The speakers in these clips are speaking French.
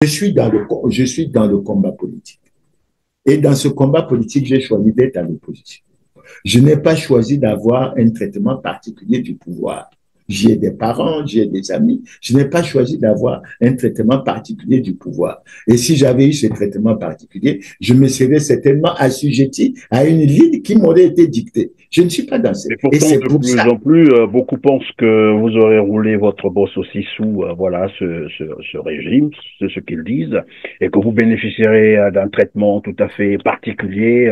Je suis dans le combat politique. Et dans ce combat politique, j'ai choisi d'être à l'opposition. Je n'ai pas choisi d'avoir un traitement particulier du pouvoir. J'ai des parents, j'ai des amis. Je n'ai pas choisi d'avoir un traitement particulier du pouvoir. Et si j'avais eu ce traitement particulier, je me serais certainement assujetti à une ligne qui m'aurait été dictée. Je ne suis pas dans Et cette. Et pourtant, c'est de pour plus ça. en plus, beaucoup pensent que vous aurez roulé votre boss aussi sous voilà ce régime, c'est ce qu'ils disent, et que vous bénéficierez d'un traitement tout à fait particulier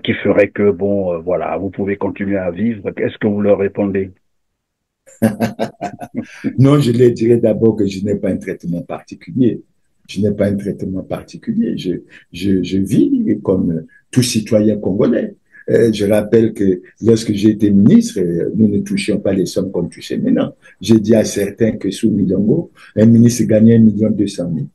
qui ferait que bon, voilà, vous pouvez continuer à vivre. Qu'est-ce que vous leur répondez? Non, je leur dirais d'abord que je n'ai pas un traitement particulier. Je n'ai pas un traitement particulier. Je vis comme tout citoyen congolais. Je rappelle que lorsque j'ai été ministre, nous ne touchions pas les sommes comme tu sais maintenant. J'ai dit à certains que sous Milongo, un ministre gagnait 1,2 million.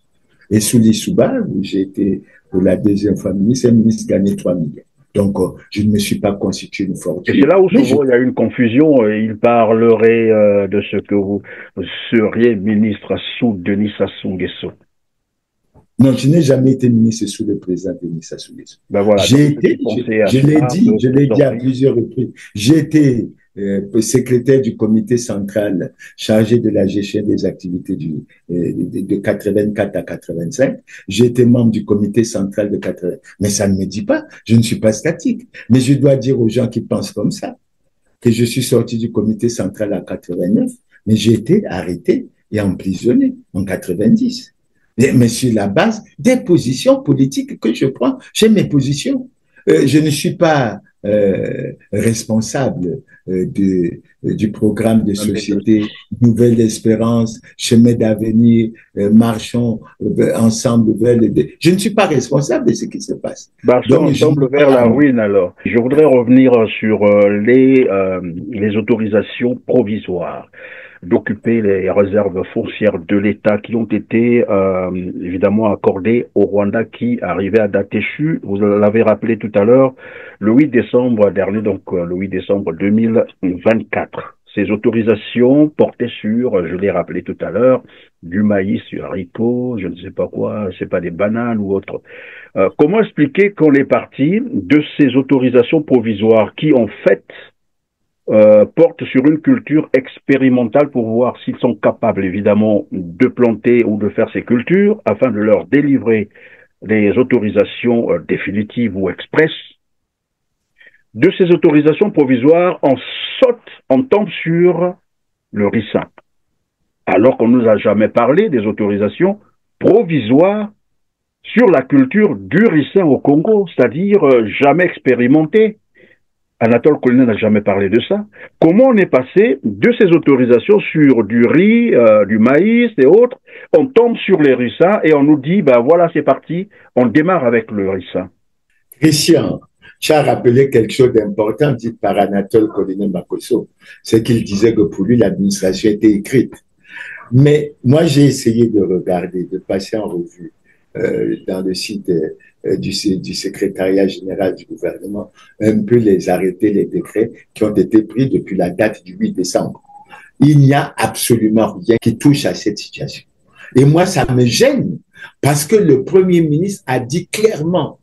Et sous l'Issouba, où j'ai été pour la deuxième fois ministre, un ministre gagnait 3 millions. Donc, je ne me suis pas constitué une Et c'est fortune, là où mais je souvent il y a une confusion. Il parlerait de ce que vous seriez ministre sous Denis Sassou Nguesso. non, je n'ai jamais été ministre sous le président Denis Sassou Nguesso. Ben voilà, donc J'ai ceux été, qui pensaient à ça je peuvent l'ai dit à désormais. plusieurs reprises, j'ai été secrétaire du comité central chargé de la gestion des activités de 84 à 85. J'ai été membre du comité central de 80. Mais ça ne me dit pas, je ne suis pas statique. Mais je dois dire aux gens qui pensent comme ça que je suis sorti du comité central à 89, mais j'ai été arrêté et emprisonné en 90. Mais sur la base des positions politiques que je prends, j'ai mes positions. Je ne suis pas responsable du programme de société Nouvelle Espérance, Chemin d'avenir, marchons ensemble vers le... Je ne suis pas responsable de ce qui se passe. Bah, ça, Donc, on je n'ai semble pas vers la à... ruine alors. Je voudrais revenir sur les autorisations provisoires d'occuper les réserves foncières de l'État qui ont été évidemment accordées au Rwanda qui arrivait à date échue. Vous l'avez rappelé tout à l'heure, le 8 décembre dernier, donc le 8 décembre 2024. Ces autorisations portaient sur, je l'ai rappelé tout à l'heure, du maïs, du haricot, je ne sais pas quoi, c'est pas des bananes ou autre. Comment expliquer qu'on est parti de ces autorisations provisoires qui, en fait, portent sur une culture expérimentale pour voir s'ils sont capables, évidemment, de planter ou de faire ces cultures afin de leur délivrer les autorisations définitives ou express. De ces autorisations provisoires, on saute, on tombe sur le ricin. Alors qu'on ne nous a jamais parlé des autorisations provisoires sur la culture du ricin au Congo, c'est-à-dire jamais expérimenté. Anatole Collinet n'a jamais parlé de ça. Comment on est passé de ces autorisations sur du riz, du maïs et autres, on tombe sur les ricins et on nous dit, ben voilà, c'est parti, on démarre avec le ricin. Christian, tu as rappelé quelque chose d'important dit par Anatole Collinet Makosso. C'est qu'il disait que pour lui, l'administration était écrite. Mais moi, j'ai essayé de regarder, de passer en revue dans le site du secrétariat général du gouvernement un peu les arrêtés, les décrets qui ont été pris depuis la date du 8 décembre. Il n'y a absolument rien qui touche à cette situation. Et moi, ça me gêne parce que le Premier ministre a dit clairement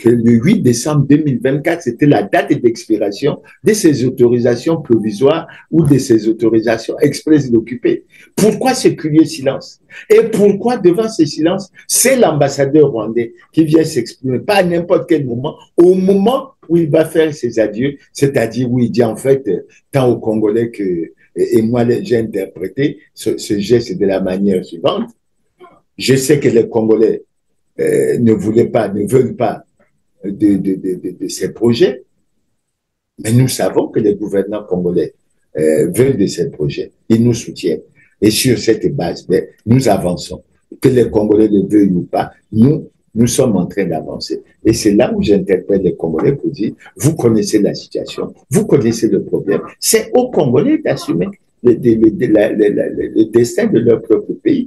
que le 8 décembre 2024, c'était la date d'expiration de ces autorisations provisoires ou de ces autorisations express d'occuper. Pourquoi ce curieux silence? Et pourquoi devant ce silence, c'est l'ambassadeur rwandais qui vient s'exprimer, pas à n'importe quel moment, au moment où il va faire ses adieux, c'est-à-dire où il dit en fait, tant aux Congolais que, et moi j'ai interprété ce geste de la manière suivante. Je sais que les Congolais ne voulaient pas, ne veulent pas de ces projets, mais nous savons que les gouvernants congolais veulent de ces projets. Ils nous soutiennent. Et sur cette base, nous avançons. Que les Congolais le veuillent ou pas, nous sommes en train d'avancer. Et c'est là où j'interpelle les Congolais pour dire, vous connaissez la situation, vous connaissez le problème. C'est aux Congolais d'assumer le destin de leur propre pays.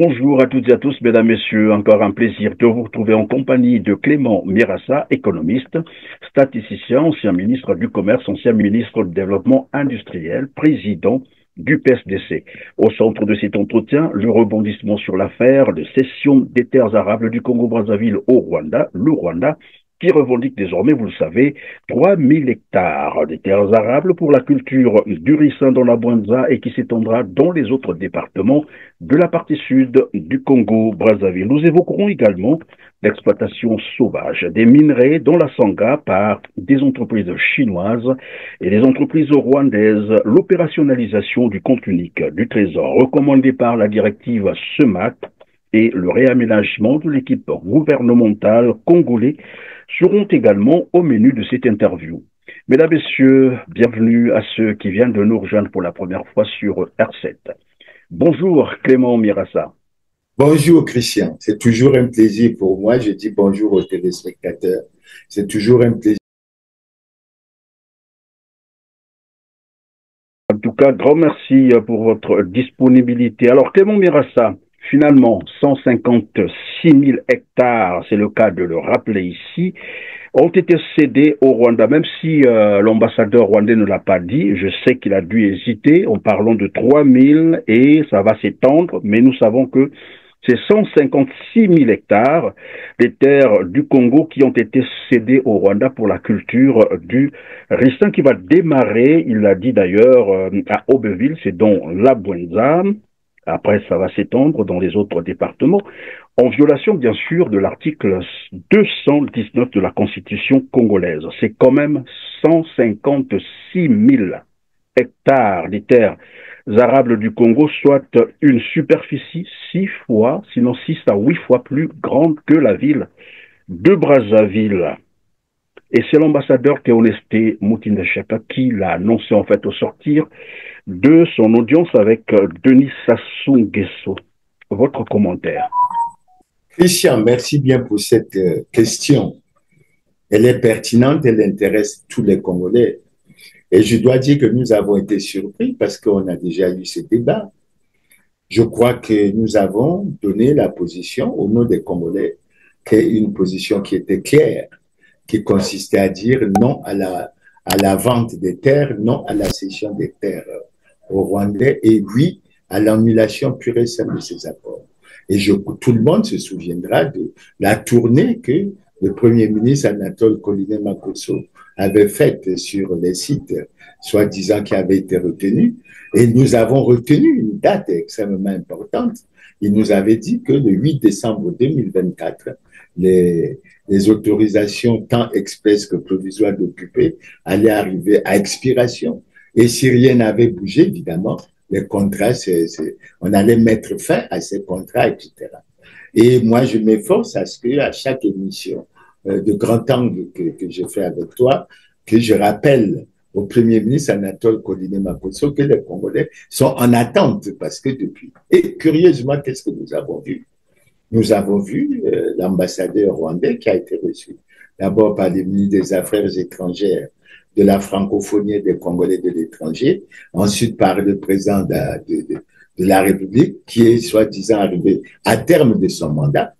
Bonjour à toutes et à tous, mesdames, messieurs. Encore un plaisir de vous retrouver en compagnie de Clément Mirassa, économiste, statisticien, ancien ministre du Commerce, ancien ministre du Développement industriel, président du PSDC. Au centre de cet entretien, le rebondissement sur l'affaire de cession des terres arables du Congo-Brazzaville au Rwanda, le Rwanda, qui revendique désormais, vous le savez, 3000 hectares de terres arables pour la culture du ricin dans la Bwanza et qui s'étendra dans les autres départements de la partie sud du Congo-Brazzaville. Nous évoquerons également l'exploitation sauvage des minerais dans la Sangha par des entreprises chinoises et des entreprises rwandaises, l'opérationnalisation du compte unique du Trésor recommandé par la directive SEMAC et le réaménagement de l'équipe gouvernementale congolais seront également au menu de cette interview. Mesdames, Messieurs, bienvenue à ceux qui viennent de nous rejoindre pour la première fois sur R7. Bonjour Clément Mirassa. Bonjour Christian, c'est toujours un plaisir pour moi. Je dis bonjour aux téléspectateurs. C'est toujours un plaisir. En tout cas, grand merci pour votre disponibilité. Alors Clément Mirassa, finalement, 156 000 hectares, c'est le cas de le rappeler ici, ont été cédés au Rwanda, même si l'ambassadeur rwandais ne l'a pas dit. Je sais qu'il a dû hésiter en parlant de 3000 et ça va s'étendre, mais nous savons que c'est 156 000 hectares des terres du Congo qui ont été cédées au Rwanda pour la culture du ricin qui va démarrer, il l'a dit d'ailleurs, à Aubeville, c'est dans la Bwanza. Après, ça va s'étendre dans les autres départements, en violation, bien sûr, de l'article 219 de la Constitution congolaise. C'est quand même 156 000 hectares des terres arables du Congo, soit une superficie 6 fois, sinon 6 à 8 fois plus grande que la ville de Brazzaville. Et c'est l'ambassadeur Théoneste Mutindashaka qui l'a annoncé en fait au sortir de son audience avec Denis Sassou Nguesso. Votre commentaire. Christian, merci bien pour cette question. Elle est pertinente, elle intéresse tous les Congolais. Et je dois dire que nous avons été surpris parce qu'on a déjà eu ce débat. Je crois que nous avons donné la position au nom des Congolais, qui est une position qui était claire, qui consistait à dire non à la vente des terres, non à la cession des terres aux Rwandais et oui à l'annulation pure et simple de ces accords. Et tout le monde se souviendra de la tournée que le Premier ministre Anatole Koliné Makosso avait faite sur les sites, soi-disant qui avaient été retenus. Et nous avons retenu une date extrêmement importante. Il nous avait dit que le 8 décembre 2024, les autorisations tant expresses que provisoires d'occuper allaient arriver à expiration. Et si rien n'avait bougé, évidemment, les contrats, on allait mettre fin à ces contrats, etc. Et moi, je m'efforce à ce qu'à chaque émission de grand angle que je fais avec toi, que je rappelle au Premier ministre Anatole Koliné Makosso que les Congolais sont en attente parce que depuis. Et curieusement, qu'est-ce que nous avons vu? Nous avons vu l'ambassadeur rwandais qui a été reçu d'abord par le ministre des Affaires étrangères de la francophonie des Congolais de l'étranger, ensuite par le président de la République qui est soi-disant arrivé à terme de son mandat.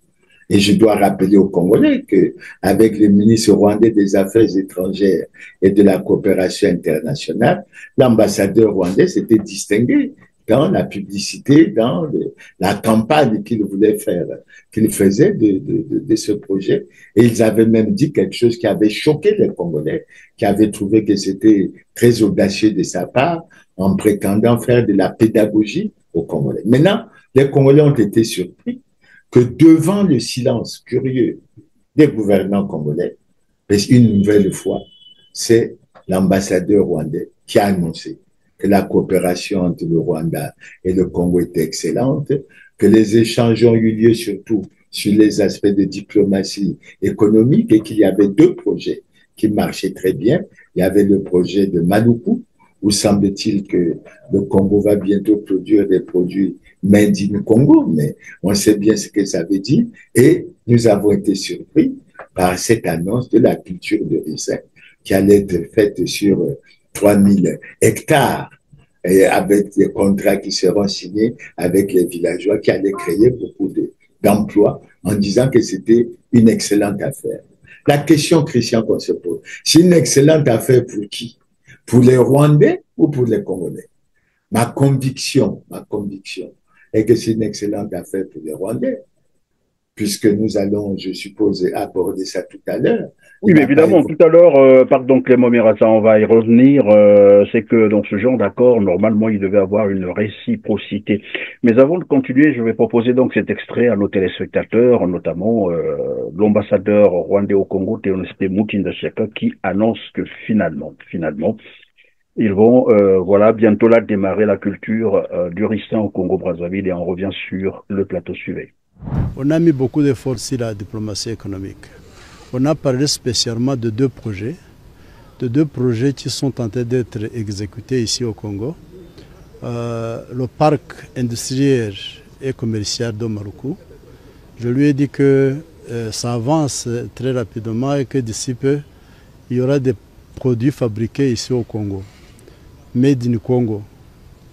Et je dois rappeler aux Congolais qu'avec le ministre rwandais des Affaires étrangères et de la coopération internationale, l'ambassadeur rwandais s'était distingué dans la publicité, dans la campagne qu'il voulait faire, qu'il faisait de ce projet. Et ils avaient même dit quelque chose qui avait choqué les Congolais, qui avaient trouvé que c'était très audacieux de sa part, en prétendant faire de la pédagogie aux Congolais. Maintenant, les Congolais ont été surpris que devant le silence curieux des gouvernants congolais, une nouvelle fois, c'est l'ambassadeur rwandais qui a annoncé que la coopération entre le Rwanda et le Congo était excellente, que les échanges ont eu lieu surtout sur les aspects de diplomatie économique et qu'il y avait deux projets qui marchaient très bien. Il y avait le projet de Maluku, où semble-t-il que le Congo va bientôt produire des produits made in Congo, mais on sait bien ce que ça veut dire. Et nous avons été surpris par cette annonce de la culture de ricin qui allait être faite sur 3000 hectares et avec des contrats qui seront signés avec les villageois qui allaient créer beaucoup d'emplois en disant que c'était une excellente affaire. La question, Christian, qu'on se pose, c'est une excellente affaire pour qui? Pour les Rwandais ou pour les Congolais? Ma conviction est que c'est une excellente affaire pour les Rwandais, puisque nous allons, je suppose, aborder ça tout à l'heure. Oui, mais évidemment, tout à l'heure, pardon Clément Mirassa, on va y revenir, c'est que dans ce genre d'accord, normalement, il devait avoir une réciprocité. Mais avant de continuer, je vais proposer donc cet extrait à nos téléspectateurs, notamment l'ambassadeur rwandais au Congo, Théoneste Mutinda Sheka, qui annonce que finalement, ils vont, voilà, bientôt là démarrer la culture du ricin au Congo-Brazzaville et on revient sur le plateau suivant. On a mis beaucoup d'efforts sur la diplomatie économique. On a parlé spécialement de deux projets qui sont en train d'être exécutés ici au Congo. Le parc industriel et commercial d'Omaruku. Je lui ai dit que ça avance très rapidement et que d'ici peu, il y aura des produits fabriqués ici au Congo, made in Congo,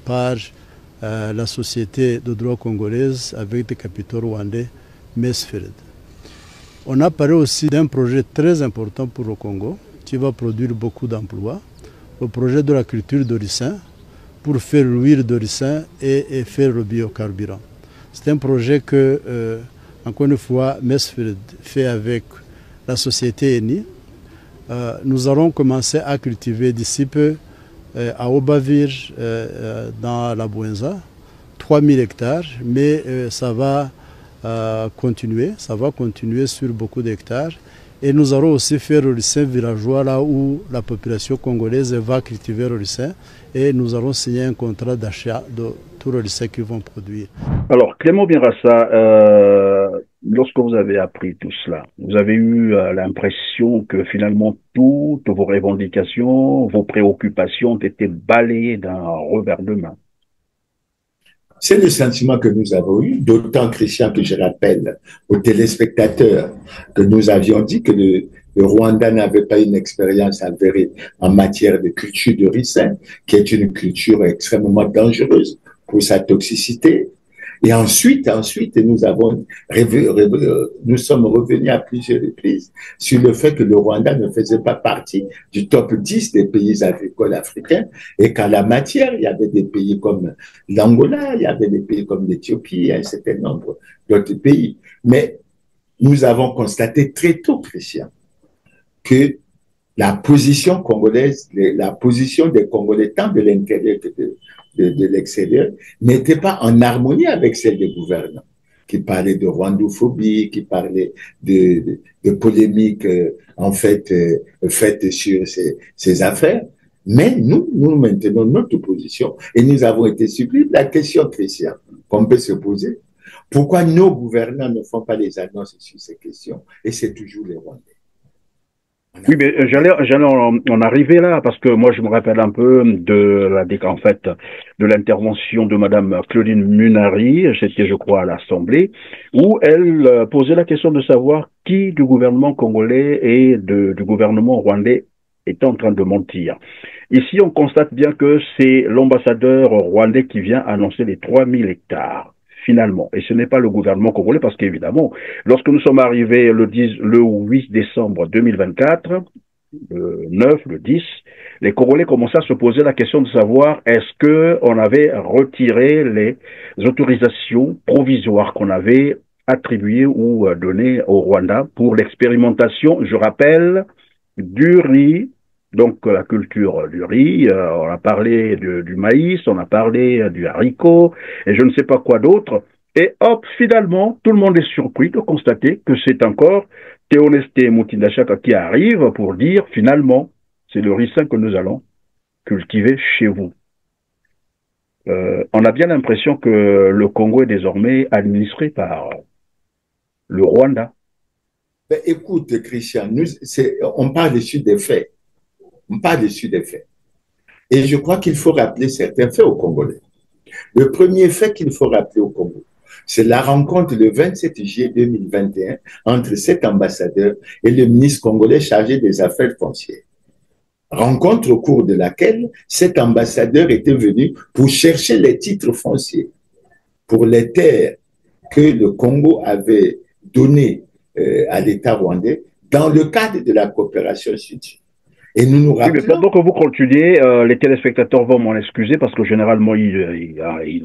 par la société de droit congolaise avec des capitaux rwandais, Mesfield. On a parlé aussi d'un projet très important pour le Congo qui va produire beaucoup d'emplois, le projet de la culture de ricin pour faire l'huile de ricin et faire le biocarburant. C'est un projet que, encore une fois, Mesfield fait avec la société ENI. Nous allons commencer à cultiver d'ici peu à Obavir, dans la Bouenza, 3000 hectares, mais ça va continuer sur beaucoup d'hectares. Et nous allons aussi faire le ricin villageois là où la population congolaise va cultiver le ricin et nous allons signer un contrat d'achat de tout le ricin qu'ils vont produire. Alors, Clément Mirassa, lorsque vous avez appris tout cela, vous avez eu l'impression que finalement toutes vos revendications, vos préoccupations ont été balayées d'un revers de main? C'est le sentiment que nous avons eu, d'autant, Christian, que je rappelle aux téléspectateurs que nous avions dit que le Rwanda n'avait pas une expérience avérée en matière de culture de ricin, qui est une culture extrêmement dangereuse pour sa toxicité. Et ensuite, nous sommes revenus à plusieurs reprises sur le fait que le Rwanda ne faisait pas partie du top 10 des pays agricoles africains et qu'en la matière, il y avait des pays comme l'Angola, il y avait des pays comme l'Éthiopie et un certain nombre d'autres pays. Mais nous avons constaté très tôt, Christian, que la position congolaise, la position des Congolais, tant de l'intérieur que de l'extérieur, n'était pas en harmonie avec celle des gouvernants, qui parlaient de rwandophobie, qui parlaient de polémiques en fait faites sur ces affaires. Mais nous maintenons notre position et nous avons été surpris. La question, Christian, qu'on peut se poser, pourquoi nos gouvernants ne font pas les annonces sur ces questions et c'est toujours les Rwandais? Oui, mais j'allais en arriver là parce que moi je me rappelle un peu de l'intervention de Madame Claudine Munari, c'était je crois à l'Assemblée, où elle posait la question de savoir qui du gouvernement congolais et du gouvernement rwandais est en train de mentir. Ici, on constate bien que c'est l'ambassadeur rwandais qui vient annoncer les 3000 hectares. Finalement. Et ce n'est pas le gouvernement congolais parce qu'évidemment, lorsque nous sommes arrivés le 8 décembre 2024, le 9, le 10, les Congolais commençaient à se poser la question de savoir est-ce qu'on avait retiré les autorisations provisoires qu'on avait attribuées ou données au Rwanda pour l'expérimentation, je rappelle, du riz. Donc la culture du riz, on a parlé du maïs, on a parlé du haricot et je ne sais pas quoi d'autre. Et hop, finalement, tout le monde est surpris de constater que c'est encore Théoneste Mutinda Sheka qui arrive pour dire finalement, c'est le ricin que nous allons cultiver chez vous. On a bien l'impression que le Congo est désormais administré par le Rwanda. Ben, écoute, Christian, on parle dessus des faits. On parle dessus des faits. Et je crois qu'il faut rappeler certains faits aux Congolais. Le premier fait qu'il faut rappeler au Congo, c'est la rencontre le 27 juillet 2021 entre cet ambassadeur et le ministre congolais chargé des affaires foncières. Rencontre au cours de laquelle cet ambassadeur était venu pour chercher les titres fonciers pour les terres que le Congo avait données à l'État rwandais dans le cadre de la coopération sud. Et nous nous Oui, mais rappelons. pendant que vous continuez, les téléspectateurs vont m'en excuser parce que généralement, ils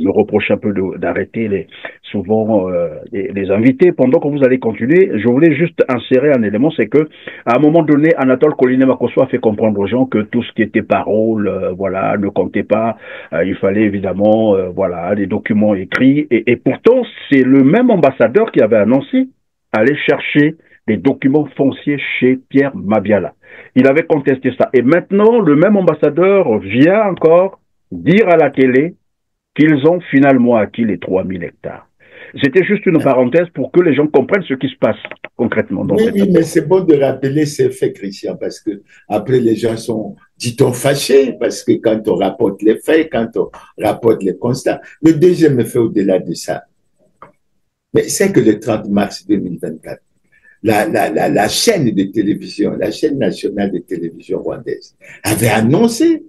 me reprochent un peu d'arrêter souvent les invités. Pendant que vous allez continuer, je voulais juste insérer un élément, c'est que à un moment donné, Anatole Koliné-Makosso a fait comprendre aux gens que tout ce qui était parole, voilà, ne comptait pas. Il fallait évidemment, voilà, des documents écrits. Et pourtant, c'est le même ambassadeur qui avait annoncé aller chercher les documents fonciers chez Pierre Mabiala. Il avait contesté ça. Et maintenant, le même ambassadeur vient encore dire à la télé qu'ils ont finalement acquis les 3000 hectares. C'était juste une parenthèse pour que les gens comprennent ce qui se passe concrètement dans cette Oui, mais c'est bon de rappeler ces faits, Christian, parce que après les gens sont, dit-on, fâchés, parce que quand on rapporte les faits, quand on rapporte les constats, le deuxième fait au-delà de ça. Mais c'est que le 30 mars 2024, la chaîne de télévision, la chaîne nationale de télévision rwandaise, avait annoncé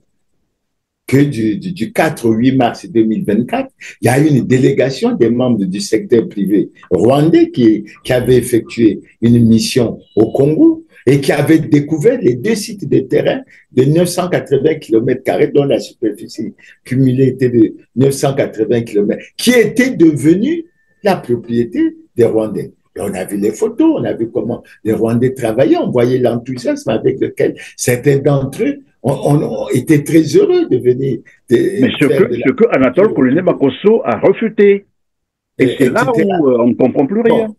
que du 4 au 8 mars 2024, il y a eu une délégation des membres du secteur privé rwandais qui avait effectué une mission au Congo et qui avait découvert les 2 sites de terrain de 980 km², dont la superficie cumulée était de 980 km, qui étaient devenus la propriété des Rwandais. Et on a vu les photos, on a vu comment les Rwandais travaillaient, on voyait l'enthousiasme avec lequel certains d'entre eux on était très heureux de venir. Mais ce que Anatole Koliné-Makosso a refuté. Et c'est là où on ne comprend plus rien. Bon.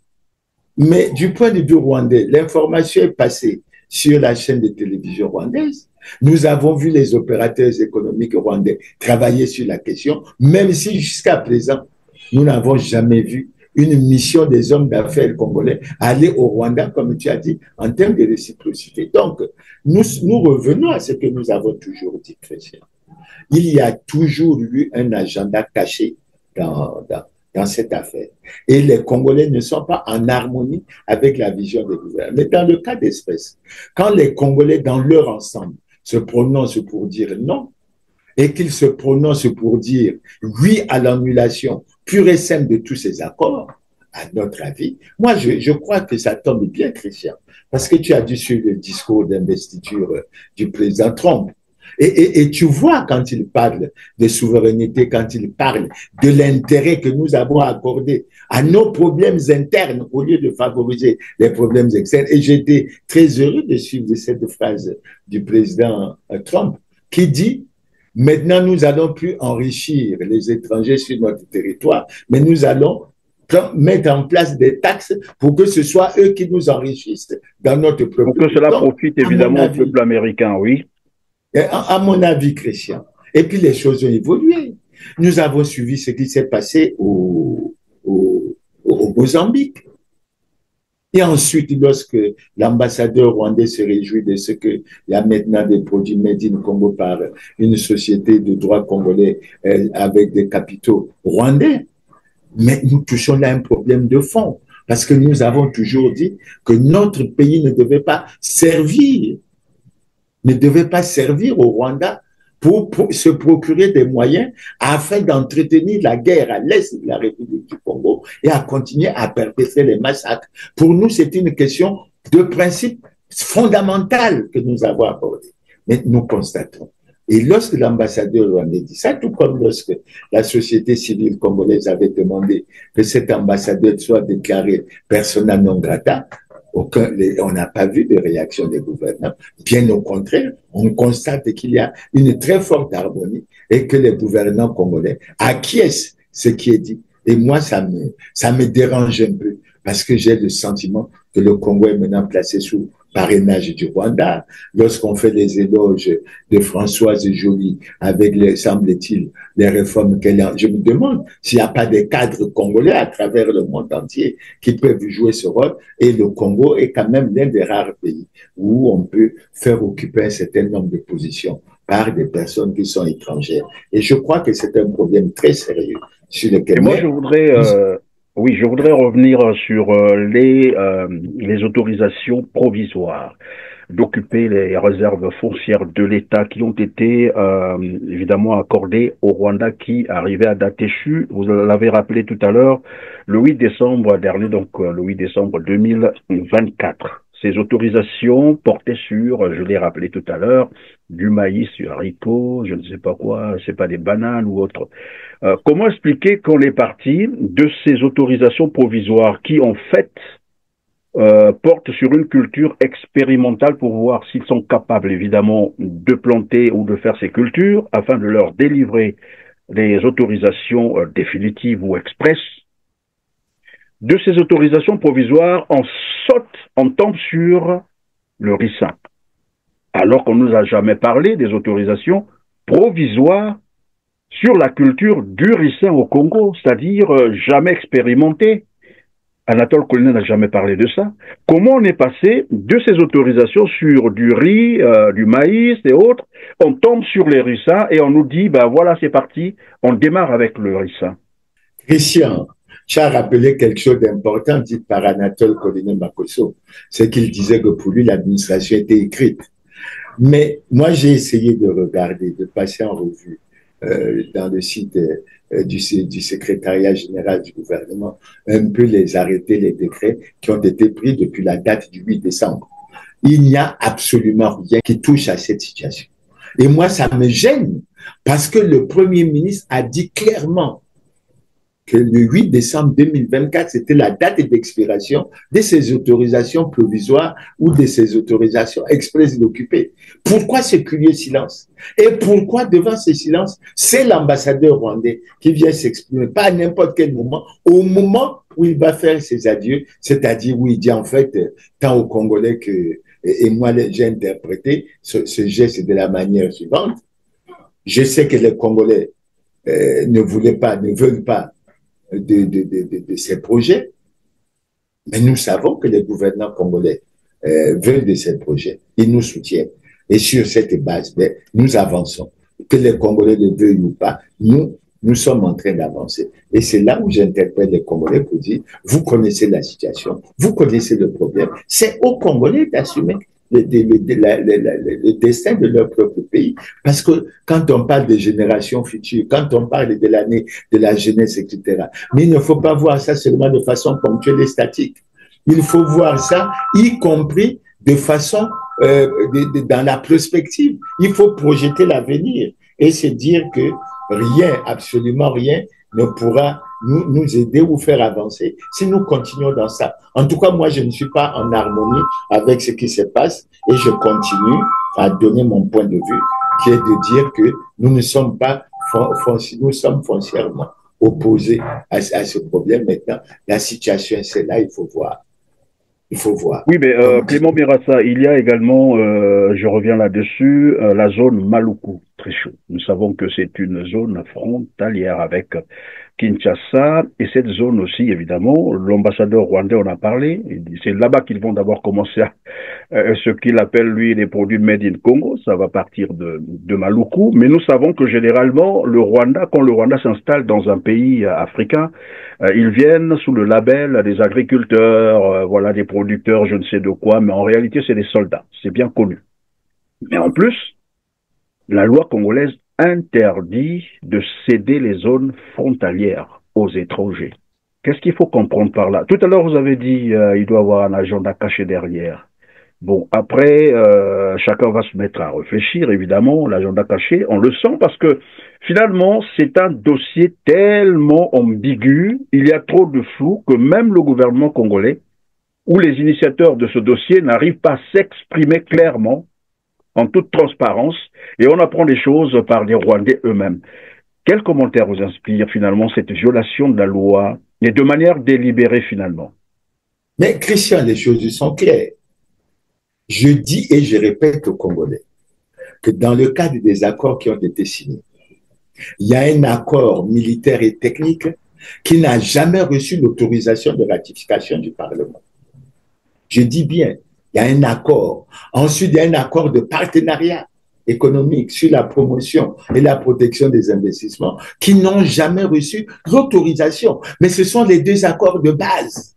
Mais du point de vue rwandais, l'information est passée sur la chaîne de télévision rwandaise. Nous avons vu les opérateurs économiques rwandais travailler sur la question, même si jusqu'à présent, nous n'avons jamais vu une mission des hommes d'affaires congolais aller au Rwanda, comme tu as dit, en termes de réciprocité. Donc, nous revenons à ce que nous avons toujours dit, Christian. Il y a toujours eu un agenda caché dans cette affaire. Et les Congolais ne sont pas en harmonie avec la vision des gouvernements. Mais dans le cas d'espèce, quand les Congolais, dans leur ensemble, se prononcent pour dire non, et qu'ils se prononcent pour dire oui à l'annulation pure et simple de tous ces accords, à notre avis, moi je crois que ça tombe bien, Christian, parce que tu as dû suivre le discours d'investiture du président Trump. Et tu vois quand il parle de souveraineté, quand il parle de l'intérêt que nous avons accordé à nos problèmes internes au lieu de favoriser les problèmes externes. Et j'étais très heureux de suivre cette phrase du président Trump qui dit: maintenant, nous allons plus enrichir les étrangers sur notre territoire, mais nous allons mettre en place des taxes pour que ce soit eux qui nous enrichissent dans notre propre pays. Pour que cela profite évidemment au peuple américain, oui. À mon avis, Christian. Et puis les choses ont évolué. Nous avons suivi ce qui s'est passé au Mozambique. Et ensuite, lorsque l'ambassadeur rwandais se réjouit de ce qu'il y a maintenant des produits made in Congo par une société de droit congolais avec des capitaux rwandais, mais nous touchons là un problème de fond. Parce que nous avons toujours dit que notre pays ne devait pas servir au Rwanda pour se procurer des moyens afin d'entretenir la guerre à l'est de la République du Congo et à continuer à perpétrer les massacres. Pour nous, c'est une question de principe fondamental que nous avons abordé. Mais nous constatons. Et lorsque l'ambassadeur rwandais dit ça, tout comme lorsque la société civile congolaise avait demandé que cet ambassadeur soit déclaré persona non grata, on n'a pas vu de réaction des gouvernants. Bien au contraire, on constate qu'il y a une très forte harmonie et que les gouvernants congolais acquiescent ce qui est dit. Et moi, ça me dérange un peu parce que j'ai le sentiment que le Congo est maintenant placé sous parrainage du Rwanda. Lorsqu'on fait les éloges de Françoise Joly avec, semble-t-il, les réformes qu'elle a, je me demande s'il n'y a pas des cadres congolais à travers le monde entier qui peuvent jouer ce rôle. Et le Congo est quand même l'un des rares pays où on peut faire occuper un certain nombre de positions par des personnes qui sont étrangères. Et je crois que c'est un problème très sérieux sur lequel... Et moi, je voudrais... Oui, je voudrais revenir sur les autorisations provisoires. d'occuper les réserves foncières de l'État qui ont été évidemment accordées au Rwanda qui arrivait à date échue. Vous l'avez rappelé tout à l'heure, le 8 décembre dernier, donc le 8 décembre 2024. Ces autorisations portaient sur, je l'ai rappelé tout à l'heure, du maïs, du haricot, je ne sais pas quoi, c'est pas des bananes ou autre. Comment expliquer qu'on est parti de ces autorisations provisoires qui, en fait, portent sur une culture expérimentale pour voir s'ils sont capables, évidemment, de planter ou de faire ces cultures afin de leur délivrer les autorisations définitives ou express. De ces autorisations provisoires, on tombe sur le ricin. Alors qu'on ne nous a jamais parlé des autorisations provisoires sur la culture du ricin au Congo, c'est-à-dire jamais expérimenté. Anatole Collinet n'a jamais parlé de ça. Comment on est passé de ces autorisations sur du riz, du maïs et autres, on tombe sur les ricins et on nous dit, ben voilà, c'est parti, on démarre avec le ricin. Christian, tu as rappelé quelque chose d'important dit par Anatole Collinet Makosso, c'est qu'il disait que pour lui, l'administration était écrite. Mais moi, j'ai essayé de regarder, de passer en revue dans le site du secrétariat général du gouvernement, un peu les arrêtés, les décrets qui ont été pris depuis la date du 8 décembre. Il n'y a absolument rien qui touche à cette situation. Et moi, ça me gêne parce que le Premier ministre a dit clairement que le 8 décembre 2024, c'était la date d'expiration de ces autorisations provisoires ou de ces autorisations express d'occuper. Pourquoi ce curieux silence? Et pourquoi devant ce silence, c'est l'ambassadeur rwandais qui vient s'exprimer, pas à n'importe quel moment, au moment où il va faire ses adieux, c'est-à-dire où il dit en fait, tant aux Congolais que, et moi j'ai interprété ce geste de la manière suivante. Je sais que les Congolais ne veulent pas de ces projets, mais nous savons que les gouvernants congolais veulent de ces projets, ils nous soutiennent. Et sur cette base, nous avançons. Que les Congolais le veuillent ou pas, nous sommes en train d'avancer. Et c'est là où j'interpelle les Congolais pour dire, vous connaissez la situation, vous connaissez le problème, c'est aux Congolais d'assumer le destin de leur propre pays. Parce que quand on parle des générations futures, quand on parle de l'année de la jeunesse, etc., mais il ne faut pas voir ça seulement de façon ponctuelle et statique. Il faut voir ça, y compris de façon dans la prospective. Il faut projeter l'avenir et se dire que rien, absolument rien, ne pourra nous aider ou faire avancer si nous continuons dans ça. En tout cas, moi, je ne suis pas en harmonie avec ce qui se passe et je continue à donner mon point de vue, qui est de dire que nous ne sommes pas, nous sommes foncièrement opposés à ce problème. Maintenant, la situation, c'est là, il faut voir. Il faut voir. Oui, mais Clément Birassa, il y a également, je reviens là-dessus, la zone Maluku, très chaud. Nous savons que c'est une zone frontalière avec Kinshasa, et cette zone aussi, évidemment, l'ambassadeur rwandais en a parlé, c'est là-bas qu'ils vont d'abord commencer à ce qu'il appelle, lui, les produits made in Congo, ça va partir de Maluku, mais nous savons que généralement, le Rwanda, quand le Rwanda s'installe dans un pays africain, ils viennent sous le label des agriculteurs, voilà, des producteurs, je ne sais de quoi, mais en réalité, c'est des soldats, c'est bien connu. Mais en plus, la loi congolaise interdit de céder les zones frontalières aux étrangers. Qu'est-ce qu'il faut comprendre par là? Tout à l'heure, vous avez dit il doit y avoir un agenda caché derrière. Bon, après, chacun va se mettre à réfléchir, évidemment, l'agenda caché, on le sent parce que finalement, c'est un dossier tellement ambigu, il y a trop de flou que même le gouvernement congolais ou les initiateurs de ce dossier n'arrivent pas à s'exprimer clairement en toute transparence, et on apprend les choses par les Rwandais eux-mêmes. Quel commentaire vous inspire finalement cette violation de la loi, et de manière délibérée finalement? Mais Christian, les choses sont claires. Je dis et je répète aux Congolais que dans le cadre des accords qui ont été signés, il y a un accord militaire et technique qui n'a jamais reçu l'autorisation de ratification du Parlement. Je dis bien, il y a un accord. Ensuite, il y a un accord de partenariat économique sur la promotion et la protection des investissements qui n'ont jamais reçu l'autorisation. Mais ce sont les deux accords de base.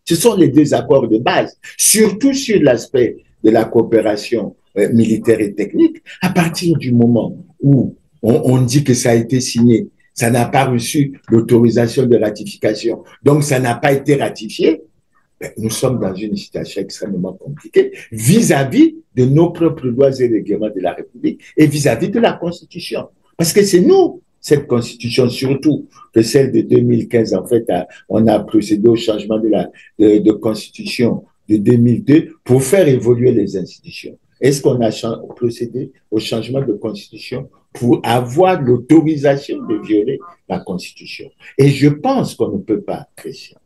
Ce sont les deux accords de base, surtout sur l'aspect de la coopération militaire et technique, à partir du moment où on dit que ça a été signé, ça n'a pas reçu l'autorisation de ratification, donc ça n'a pas été ratifié, nous sommes dans une situation extrêmement compliquée vis-à-vis de nos propres lois et règlements de la République et vis-à-vis de la Constitution. Parce que c'est nous, cette Constitution, surtout que celle de 2015, en fait, on a procédé au changement de Constitution de 2002 pour faire évoluer les institutions. Est-ce qu'on a procédé au changement de Constitution pour avoir l'autorisation de violer la Constitution? Et je pense qu'on ne peut pas, Christian,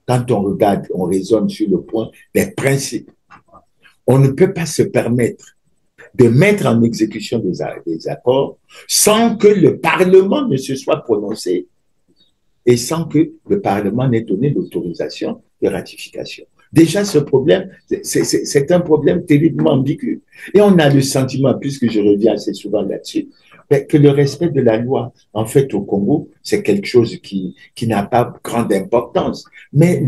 quand on regarde, on raisonne sur le point des principes, on ne peut pas se permettre de mettre en exécution des accords sans que le Parlement ne se soit prononcé et sans que le Parlement n'ait donné l'autorisation de ratification. Déjà, ce problème, c'est un problème terriblement ambigu. Et on a le sentiment, puisque je reviens assez souvent là-dessus, que le respect de la loi, en fait, au Congo, c'est quelque chose qui n'a pas grande importance. Mais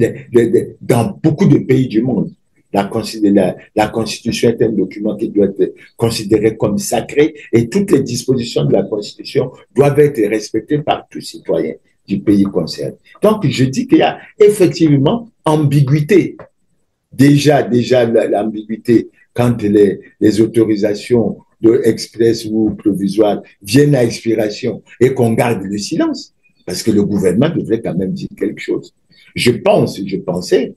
dans beaucoup de pays du monde, la Constitution est un document qui doit être considéré comme sacré et toutes les dispositions de la Constitution doivent être respectées par tous citoyens du pays concerné. Donc, je dis qu'il y a effectivement ambiguïté. Déjà l'ambiguïté quand les autorisations express ou provisoires viennent à expiration et qu'on garde le silence, parce que le gouvernement devrait quand même dire quelque chose. Je pensais,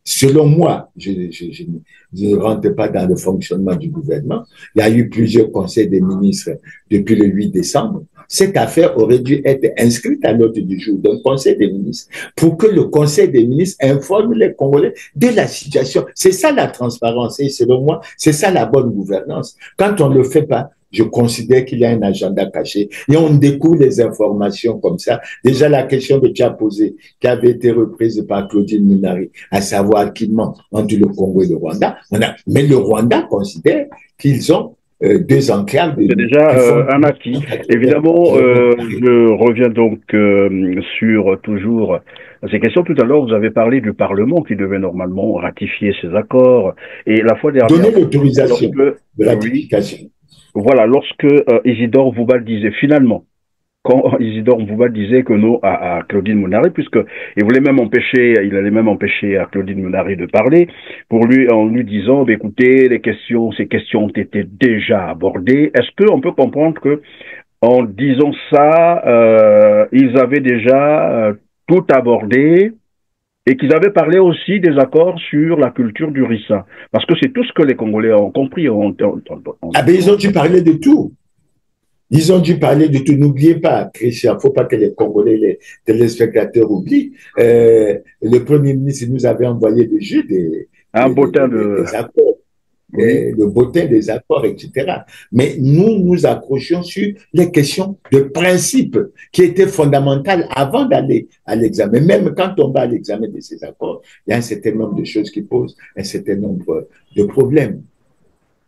selon moi, je ne rentre pas dans le fonctionnement du gouvernement, il y a eu plusieurs conseils des ministres depuis le 8 décembre. Cette affaire aurait dû être inscrite à l'ordre du jour d'un conseil des ministres pour que le conseil des ministres informe les Congolais de la situation. C'est ça la transparence et selon moi, c'est ça la bonne gouvernance. Quand on ne le fait pas, je considère qu'il y a un agenda caché et on découvre les informations comme ça. Déjà, la question que tu as posée, qui avait été reprise par Claudine Munari, à savoir qui ment entre le Congo et le Rwanda, mais le Rwanda considère qu'ils ont deux enclaves. C'est déjà un acquis. Évidemment, je reviens donc sur toujours ces questions. Tout à l'heure, vous avez parlé du Parlement qui devait normalement ratifier ces accords. Et la fois dernière... Donner l'autorisation de ratification. Voilà, lorsque Isidore Voubal disait finalement, quand Isidore Voubal disait que non à Claudine Munari, puisqu'il voulait même empêcher, il allait même empêcher à Claudine Munari de parler, en lui disant, écoutez, ces questions ont été déjà abordées. Est-ce qu'on peut comprendre que, en disant ça, ils avaient déjà tout abordé et qu'ils avaient parlé aussi des accords sur la culture du ricin? Parce que c'est tout ce que les Congolais ont compris. Ah ben, ils ont dû parler de tout. Ils ont dû parler de tout. N'oubliez pas, Christian, il ne faut pas que les Congolais, les téléspectateurs oublient. Le Premier ministre nous avait envoyé des jeux, des accords. Oui. Le bottin des accords, etc. Mais nous nous accrochions sur les questions de principe qui étaient fondamentales avant d'aller à l'examen. Même quand on va à l'examen de ces accords, il y a un certain nombre de choses qui posent un certain nombre de problèmes.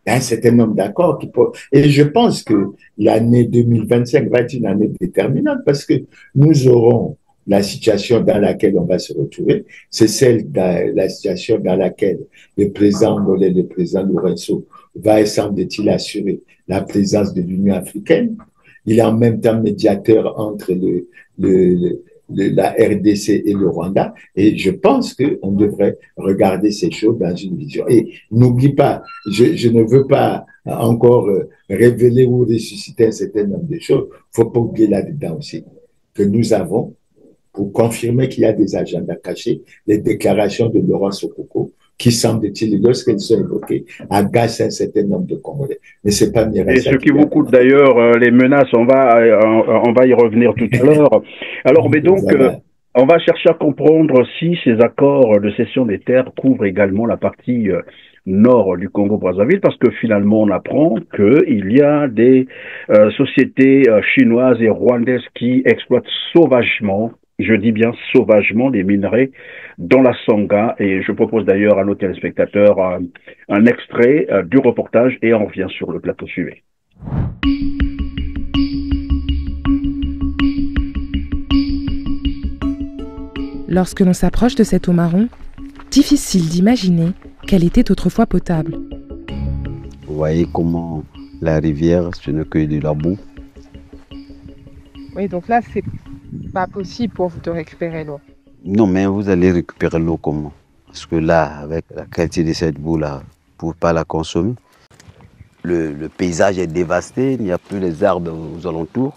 Il y a un certain nombre d'accords qui posent. Et je pense que l'année 2025 va être une année déterminante parce que nous aurons la situation dans laquelle on va se retrouver, c'est la situation dans laquelle le président angolais, le président Lourenço, va, semble-t-il, assurer la présence de l'Union africaine. Il est en même temps médiateur entre la RDC et le Rwanda. Et je pense qu'on devrait regarder ces choses dans une vision. Et n'oublie pas, je ne veux pas encore révéler ou ressusciter un certain nombre de choses. Il ne faut pas oublier là-dedans aussi que nous avons, pour confirmer qu'il y a des agendas cachés, les déclarations de Laurent Sokoko, qui semble-t-il, lorsqu'elles sont évoquées, agacent un certain nombre de Congolais. Mais c'est pas Mirasa. Et ce qui vous coûte d'ailleurs les menaces, on va y revenir tout à l'heure. Alors, mais donc, voilà. On va chercher à comprendre si ces accords de cession des terres couvrent également la partie nord du Congo-Brazzaville, parce que finalement, on apprend qu'il y a des sociétés chinoises et rwandaises qui exploitent sauvagement, je dis bien sauvagement, des minerais dans la Sangha. Et je propose d'ailleurs à nos téléspectateurs un extrait du reportage et on revient sur le plateau suivant. Lorsque l'on s'approche de cette eau marron, difficile d'imaginer qu'elle était autrefois potable. voyez comment la rivière, ce n'est que de la boue. Oui, donc là, c'est pas possible pour vous de récupérer l'eau. Non, mais vous allez récupérer l'eau comment? Parce que là, avec la qualité de cette boue-là, vous ne pouvez pas la consommer. Le paysage est dévasté, il n'y a plus les arbres aux alentours.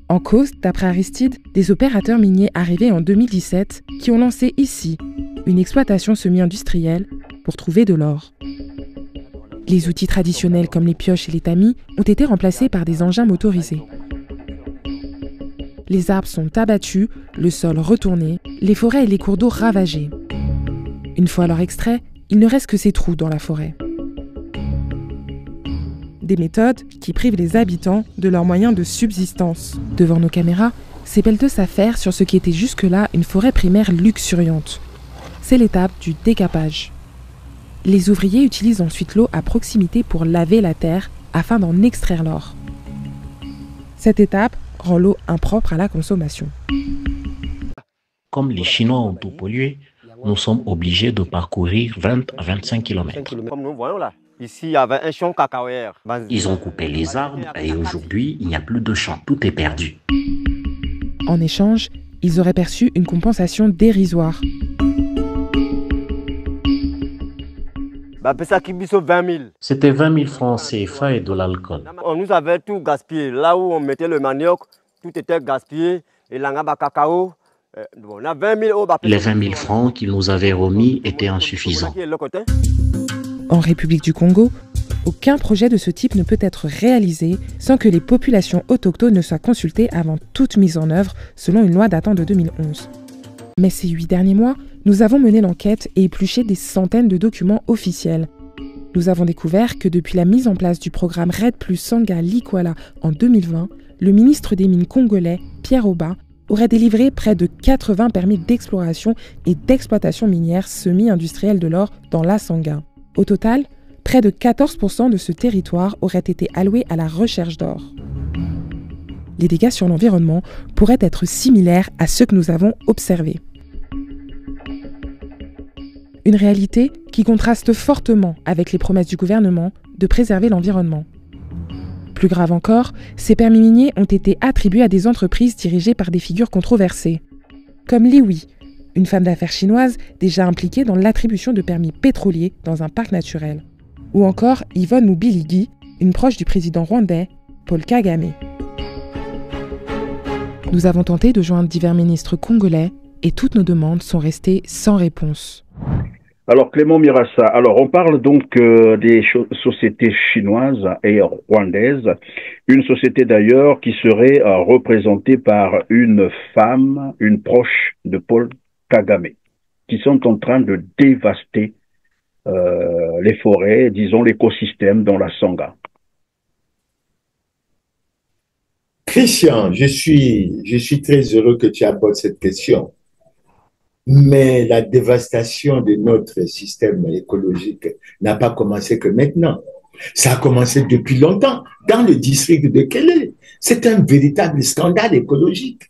En cause, d'après Aristide, des opérateurs miniers arrivés en 2017 qui ont lancé ici une exploitation semi-industrielle pour trouver de l'or. Les outils traditionnels comme les pioches et les tamis ont été remplacés par des engins motorisés. Les arbres sont abattus, le sol retourné, les forêts et les cours d'eau ravagés. Une fois leur extrait, il ne reste que ces trous dans la forêt. Des méthodes qui privent les habitants de leurs moyens de subsistance. Devant nos caméras, c'est Pelteux s'affaire sur ce qui était jusque-là une forêt primaire luxuriante. C'est l'étape du décapage. Les ouvriers utilisent ensuite l'eau à proximité pour laver la terre afin d'en extraire l'or. Cette étape rend l'eau impropre à la consommation. Comme les Chinois ont tout pollué, nous sommes obligés de parcourir 20 à 25 km. Comme nous voyons là, ici il y avait un champ cacaoyère. Ils ont coupé les arbres et aujourd'hui il n'y a plus de champ, tout est perdu. En échange, ils auraient perçu une compensation dérisoire. C'était 20 000 francs CFA et de l'alcool. On nous avait tout gaspillé. Là où on mettait le manioc, tout était gaspillé. Et l'angaba cacao, on a 20 000 euros. Les 20 000 francs qu'ils nous avaient remis étaient insuffisants. En République du Congo, aucun projet de ce type ne peut être réalisé sans que les populations autochtones ne soient consultées avant toute mise en œuvre, selon une loi datant de 2011. Mais ces 8 derniers mois, nous avons mené l'enquête et épluché des centaines de documents officiels. Nous avons découvert que depuis la mise en place du programme RED plus Sanga Likwala en 2020, le ministre des Mines congolais, Pierre Oba, aurait délivré près de 80 permis d'exploration et d'exploitation minière semi-industrielle de l'or dans la Sanga. Au total, près de 14% de ce territoire auraient été alloués à la recherche d'or. Les dégâts sur l'environnement pourraient être similaires à ceux que nous avons observés. Une réalité qui contraste fortement avec les promesses du gouvernement de préserver l'environnement. Plus grave encore, ces permis miniers ont été attribués à des entreprises dirigées par des figures controversées, comme Li Wei, une femme d'affaires chinoise déjà impliquée dans l'attribution de permis pétroliers dans un parc naturel, ou encore Yvonne Moubiligi, une proche du président rwandais, Paul Kagame. Nous avons tenté de joindre divers ministres congolais et toutes nos demandes sont restées sans réponse. Alors Clément Mirassa, alors on parle donc des sociétés chinoises et rwandaises, une société d'ailleurs qui serait représentée par une femme, une proche de Paul Kagame, qui sont en train de dévaster les forêts, disons l'écosystème dans la Sanga. Christian, je suis très heureux que tu abordes cette question. Mais la dévastation de notre système écologique n'a pas commencé que maintenant. Ça a commencé depuis longtemps dans le district de Kélé. C'est un véritable scandale écologique.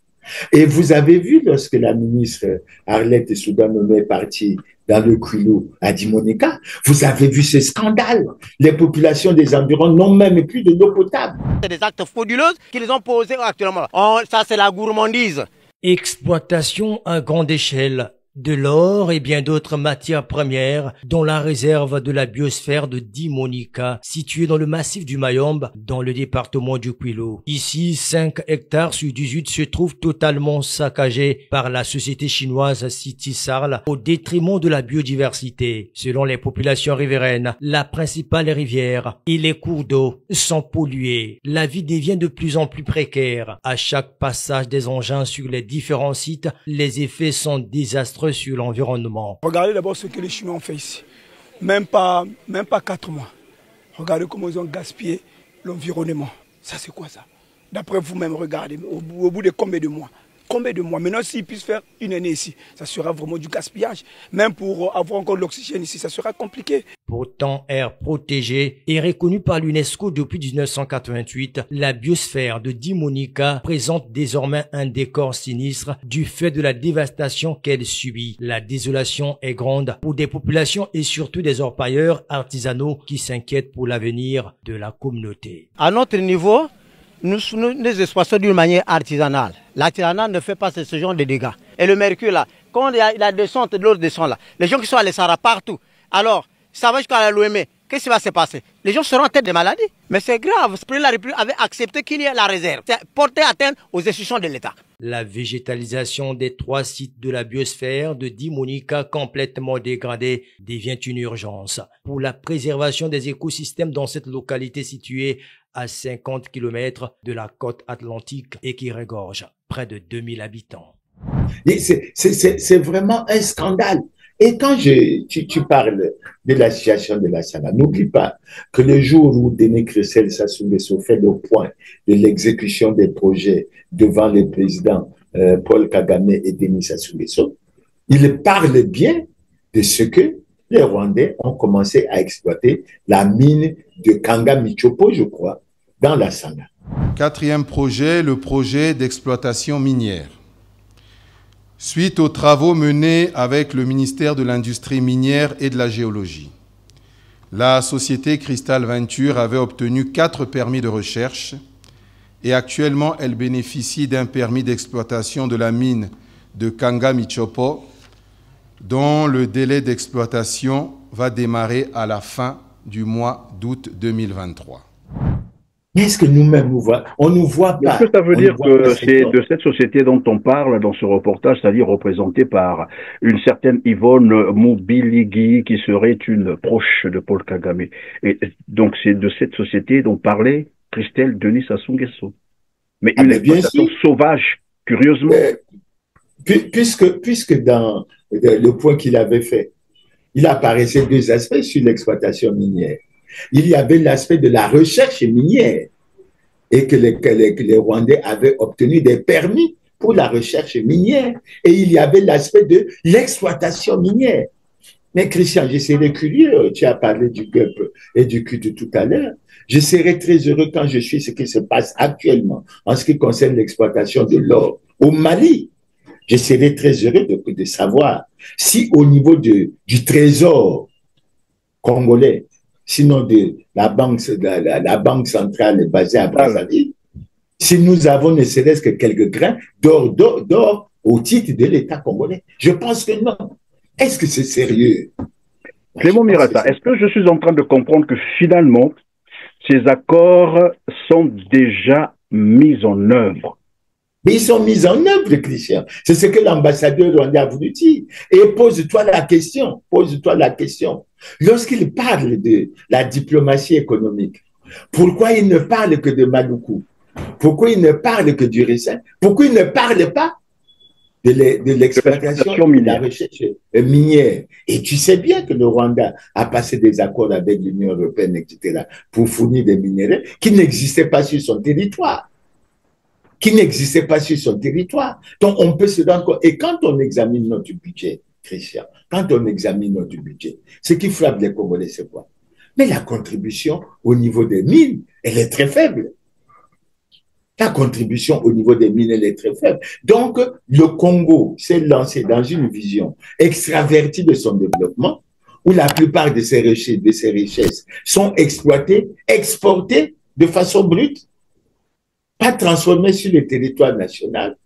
Et vous avez vu lorsque la ministre Arlette Soudanome est partie dans le Kwilu à Dimonika, vous avez vu ce scandale. Les populations des environs n'ont même plus de l'eau potable. C'est des actes frauduleux qu'ils ont posés actuellement. Ça, c'est la gourmandise. Exploitation à grande échelle de l'or et bien d'autres matières premières dans la réserve de la biosphère de Dimonika, située dans le massif du Mayombe, dans le département du Kwilu. Ici, 5 hectares sur 18 se trouvent totalement saccagés par la société chinoise City Sarl au détriment de la biodiversité. Selon les populations riveraines, la principale rivière et les cours d'eau sont pollués. La vie devient de plus en plus précaire. À chaque passage des engins sur les différents sites, les effets sont désastreux sur l'environnement. Regardez d'abord ce que les Chinois ont fait ici. Même pas 4 mois. Regardez comment ils ont gaspillé l'environnement. Ça c'est quoi ça? D'après vous-même, regardez, au bout de combien de mois? combien de mois? Maintenant, s'ils puissent faire une année ici, ça sera vraiment du gaspillage. Même pour avoir encore de l'oxygène ici, ça sera compliqué. Pourtant, aire protégée et reconnue par l'UNESCO depuis 1988, la biosphère de Dimonica présente désormais un décor sinistre du fait de la dévastation qu'elle subit. La désolation est grande pour des populations et surtout des orpailleurs artisanaux qui s'inquiètent pour l'avenir de la communauté. À notre niveau, nous exploitons d'une manière artisanale. L'artisanat ne fait pas ce genre de dégâts. Et le mercure là, quand il y a la descente, l'eau descend là, les gens qui sont à l'Essara partout, alors ça va jusqu'à l'OME, qu'est-ce qui va se passer? Les gens seront en tête de maladies. Mais c'est grave, le président de la République avait accepté qu'il y ait la réserve. C'est porter atteinte aux institutions de l'État. La végétalisation des 3 sites de la biosphère de Dimonica complètement dégradée devient une urgence pour la préservation des écosystèmes dans cette localité située à 50 km de la côte atlantique et qui regorge près de 2000 habitants. C'est vraiment un scandale. Et quand tu parles de la situation de la Sana, n'oublie pas que le jour où Denis Kressel Sassou Nguesso fait le point de l'exécution des projets devant les présidents Paul Kagame et Denis Sassou Nguesso, il parle bien de ce que les Rwandais ont commencé à exploiter la mine de Kanga Michopo, je crois, dans la Sana. 4e projet, le projet d'exploitation minière. Suite aux travaux menés avec le ministère de l'Industrie minière et de la Géologie, la société Crystal Venture avait obtenu 4 permis de recherche et actuellement elle bénéficie d'un permis d'exploitation de la mine de Kanga Michopo dont le délai d'exploitation va démarrer à la fin du mois d'août 2023. Est-ce que nous-mêmes, on ne nous voit pas? Est-ce que ça veut dire que c'est de cette société dont on parle dans ce reportage, c'est-à-dire représentée par une certaine Yvonne Mobiligui, qui serait une proche de Paul Kagame? Et donc c'est de cette société dont parlait Christelle Denis Sassou Nguesso. Mais une exploitation sauvage, curieusement. Puisque dans le point qu'il avait fait, il apparaissait 2 aspects sur l'exploitation minière. Il y avait l'aspect de la recherche minière et que les Rwandais avaient obtenu des permis pour la recherche minière. Et il y avait l'aspect de l'exploitation minière. Mais Christian, je serais curieux, tu as parlé du GUP et du culte tout à l'heure. Je serais très heureux quand je suis ce qui se passe actuellement en ce qui concerne l'exploitation de l'or au Mali. Je serais très heureux de savoir si au niveau du trésor congolais, sinon de la banque centrale basée à Brazzaville, si nous avons ne serait-ce que quelques grains d'or au titre de l'État congolais. Je pense que non. Est-ce que c'est sérieux? Clément Mirata, est-ce que je suis en train de comprendre que finalement, ces accords sont déjà mis en œuvre? Mais ils sont mis en œuvre, Christian. C'est ce que l'ambassadeur rwandais a voulu dire. Et pose-toi la question, Lorsqu'il parle de la diplomatie économique, pourquoi il ne parle que de Maluku? Pourquoi il ne parle que du Ricin? Pourquoi il ne parle pas de l'exploitation de la recherche minière? Et tu sais bien que le Rwanda a passé des accords avec l'Union européenne, etc., pour fournir des minéraux qui n'existaient pas sur son territoire. Donc, on peut se rendre compte. Et quand on examine notre budget, Christian, ce qui frappe les Congolais, c'est quoi? Mais la contribution au niveau des mines, elle est très faible. Donc, le Congo s'est lancé dans une vision extravertie de son développement, où la plupart de ses richesses sont exploitées, exportées de façon brute, pas transformé sur le territoire national.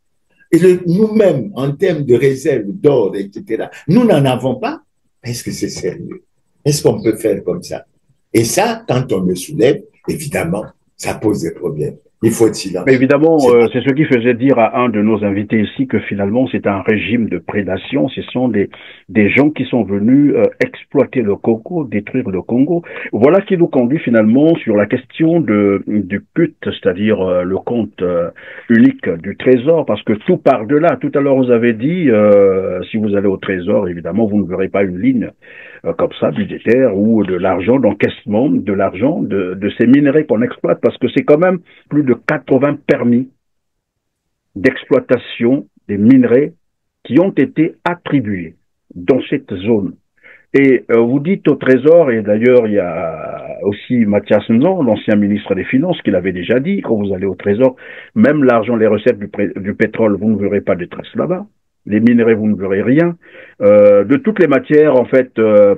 Et nous-mêmes, en termes de réserve d'or, etc., nous n'en avons pas. Est-ce que c'est sérieux? Est-ce qu'on peut faire comme ça? Et ça, quand on le soulève, évidemment, ça pose des problèmes. Il faut être silencieux. Mais évidemment, c'est ce qui faisait dire à un de nos invités ici que finalement c'est un régime de prédation. Ce sont des gens qui sont venus exploiter le Congo, détruire le Congo. Voilà qui nous conduit finalement sur la question du culte, c'est-à-dire le compte unique du trésor, parce que tout part de là. Tout à l'heure vous avez dit, si vous allez au trésor, évidemment vous ne verrez pas une ligne comme ça, budgétaire, ou de l'argent, d'encaissement de l'argent de ces minerais qu'on exploite, parce que c'est quand même plus de 80 permis d'exploitation des minerais qui ont été attribués dans cette zone. Et vous dites au Trésor, et d'ailleurs il y a aussi Mathias Nzon, l'ancien ministre des Finances, qui l'avait déjà dit, quand vous allez au Trésor, même l'argent, les recettes du pétrole, vous ne verrez pas de traces là-bas. Les minerais, vous ne verrez rien. De toutes les matières, en fait,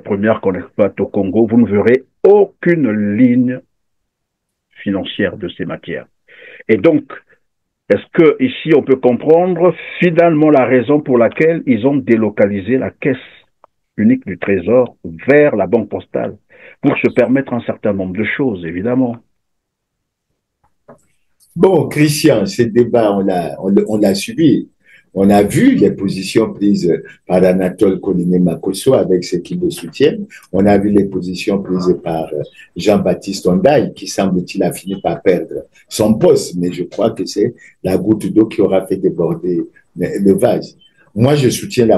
premières qu'on exploite au Congo, vous ne verrez aucune ligne financière de ces matières. Et donc, est-ce que ici on peut comprendre finalement la raison pour laquelle ils ont délocalisé la caisse unique du Trésor vers la banque postale pour se permettre un certain nombre de choses, évidemment. Bon, Christian, ce débat, on l'a suivi. On a vu les positions prises par Anatole Koliné-Makosso avec ceux qui le soutiennent. On a vu les positions prises par Jean-Baptiste Ondaï, qui semble-t-il a fini par perdre son poste. Mais je crois que c'est la goutte d'eau qui aura fait déborder le vase. Moi, je soutiens